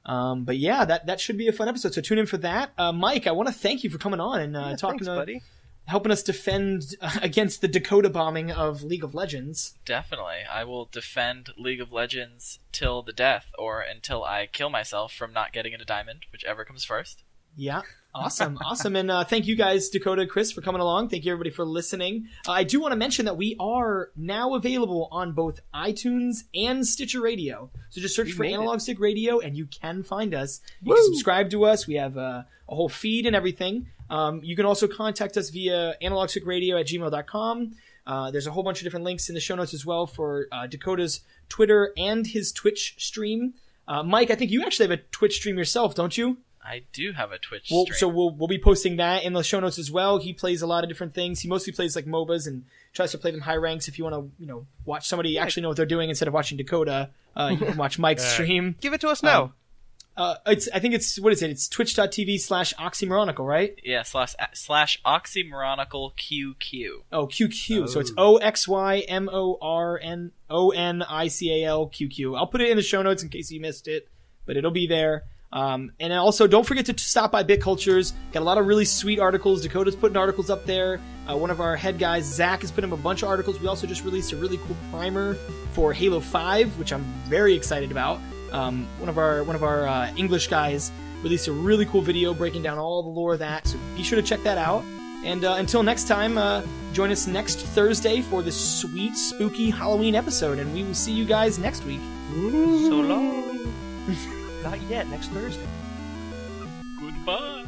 But yeah, that should be a fun episode. So tune in for that. Mike, I want to thank you for coming on and talking Thanks, buddy. helping us defend against the Dakota bombing of League of Legends. Definitely. I will defend League of Legends till the death, or until I kill myself from not getting into Diamond, whichever comes first. Yeah. Awesome. And thank you guys, Dakota, Chris, for coming along. Thank you, everybody, for listening. I do want to mention that we are now available on both iTunes and Stitcher Radio. So just search for made it. Analog Stick Radio, and you can find us. You can subscribe to us. We have a whole feed and everything. You can also contact us via analogstickradio@gmail.com. There's a whole bunch of different links in the show notes as well for Dakota's Twitter and his Twitch stream. Mike, I think you actually have a Twitch stream yourself, don't you? I do have a Twitch Well, stream. so we'll be posting that in the show notes as well. He plays a lot of different things. He mostly plays like MOBAs and tries to play them high ranks. If you want to, watch somebody actually know what they're doing instead of watching Dakota, you can watch Mike's stream. Give it to us now. I think it's It's twitch.tv/oxymoronical, right? Yeah, slash oxymoronical QQ. Oh, QQ. So it's OXYMORNONICALQQ. I'll put it in the show notes in case you missed it, but it'll be there. And also, don't forget to stop by Bit Cultures. Got a lot of really sweet articles. Dakota's putting articles up there. One of our head guys, Zach, has put up a bunch of articles. We also just released a really cool primer for Halo 5, which I'm very excited about. One of our English guys released a really cool video breaking down all the lore of that. So be sure to check that out. And until next time, join us next Thursday for this sweet, spooky Halloween episode. And we will see you guys next week. So long. Not yet. Next Thursday. Goodbye.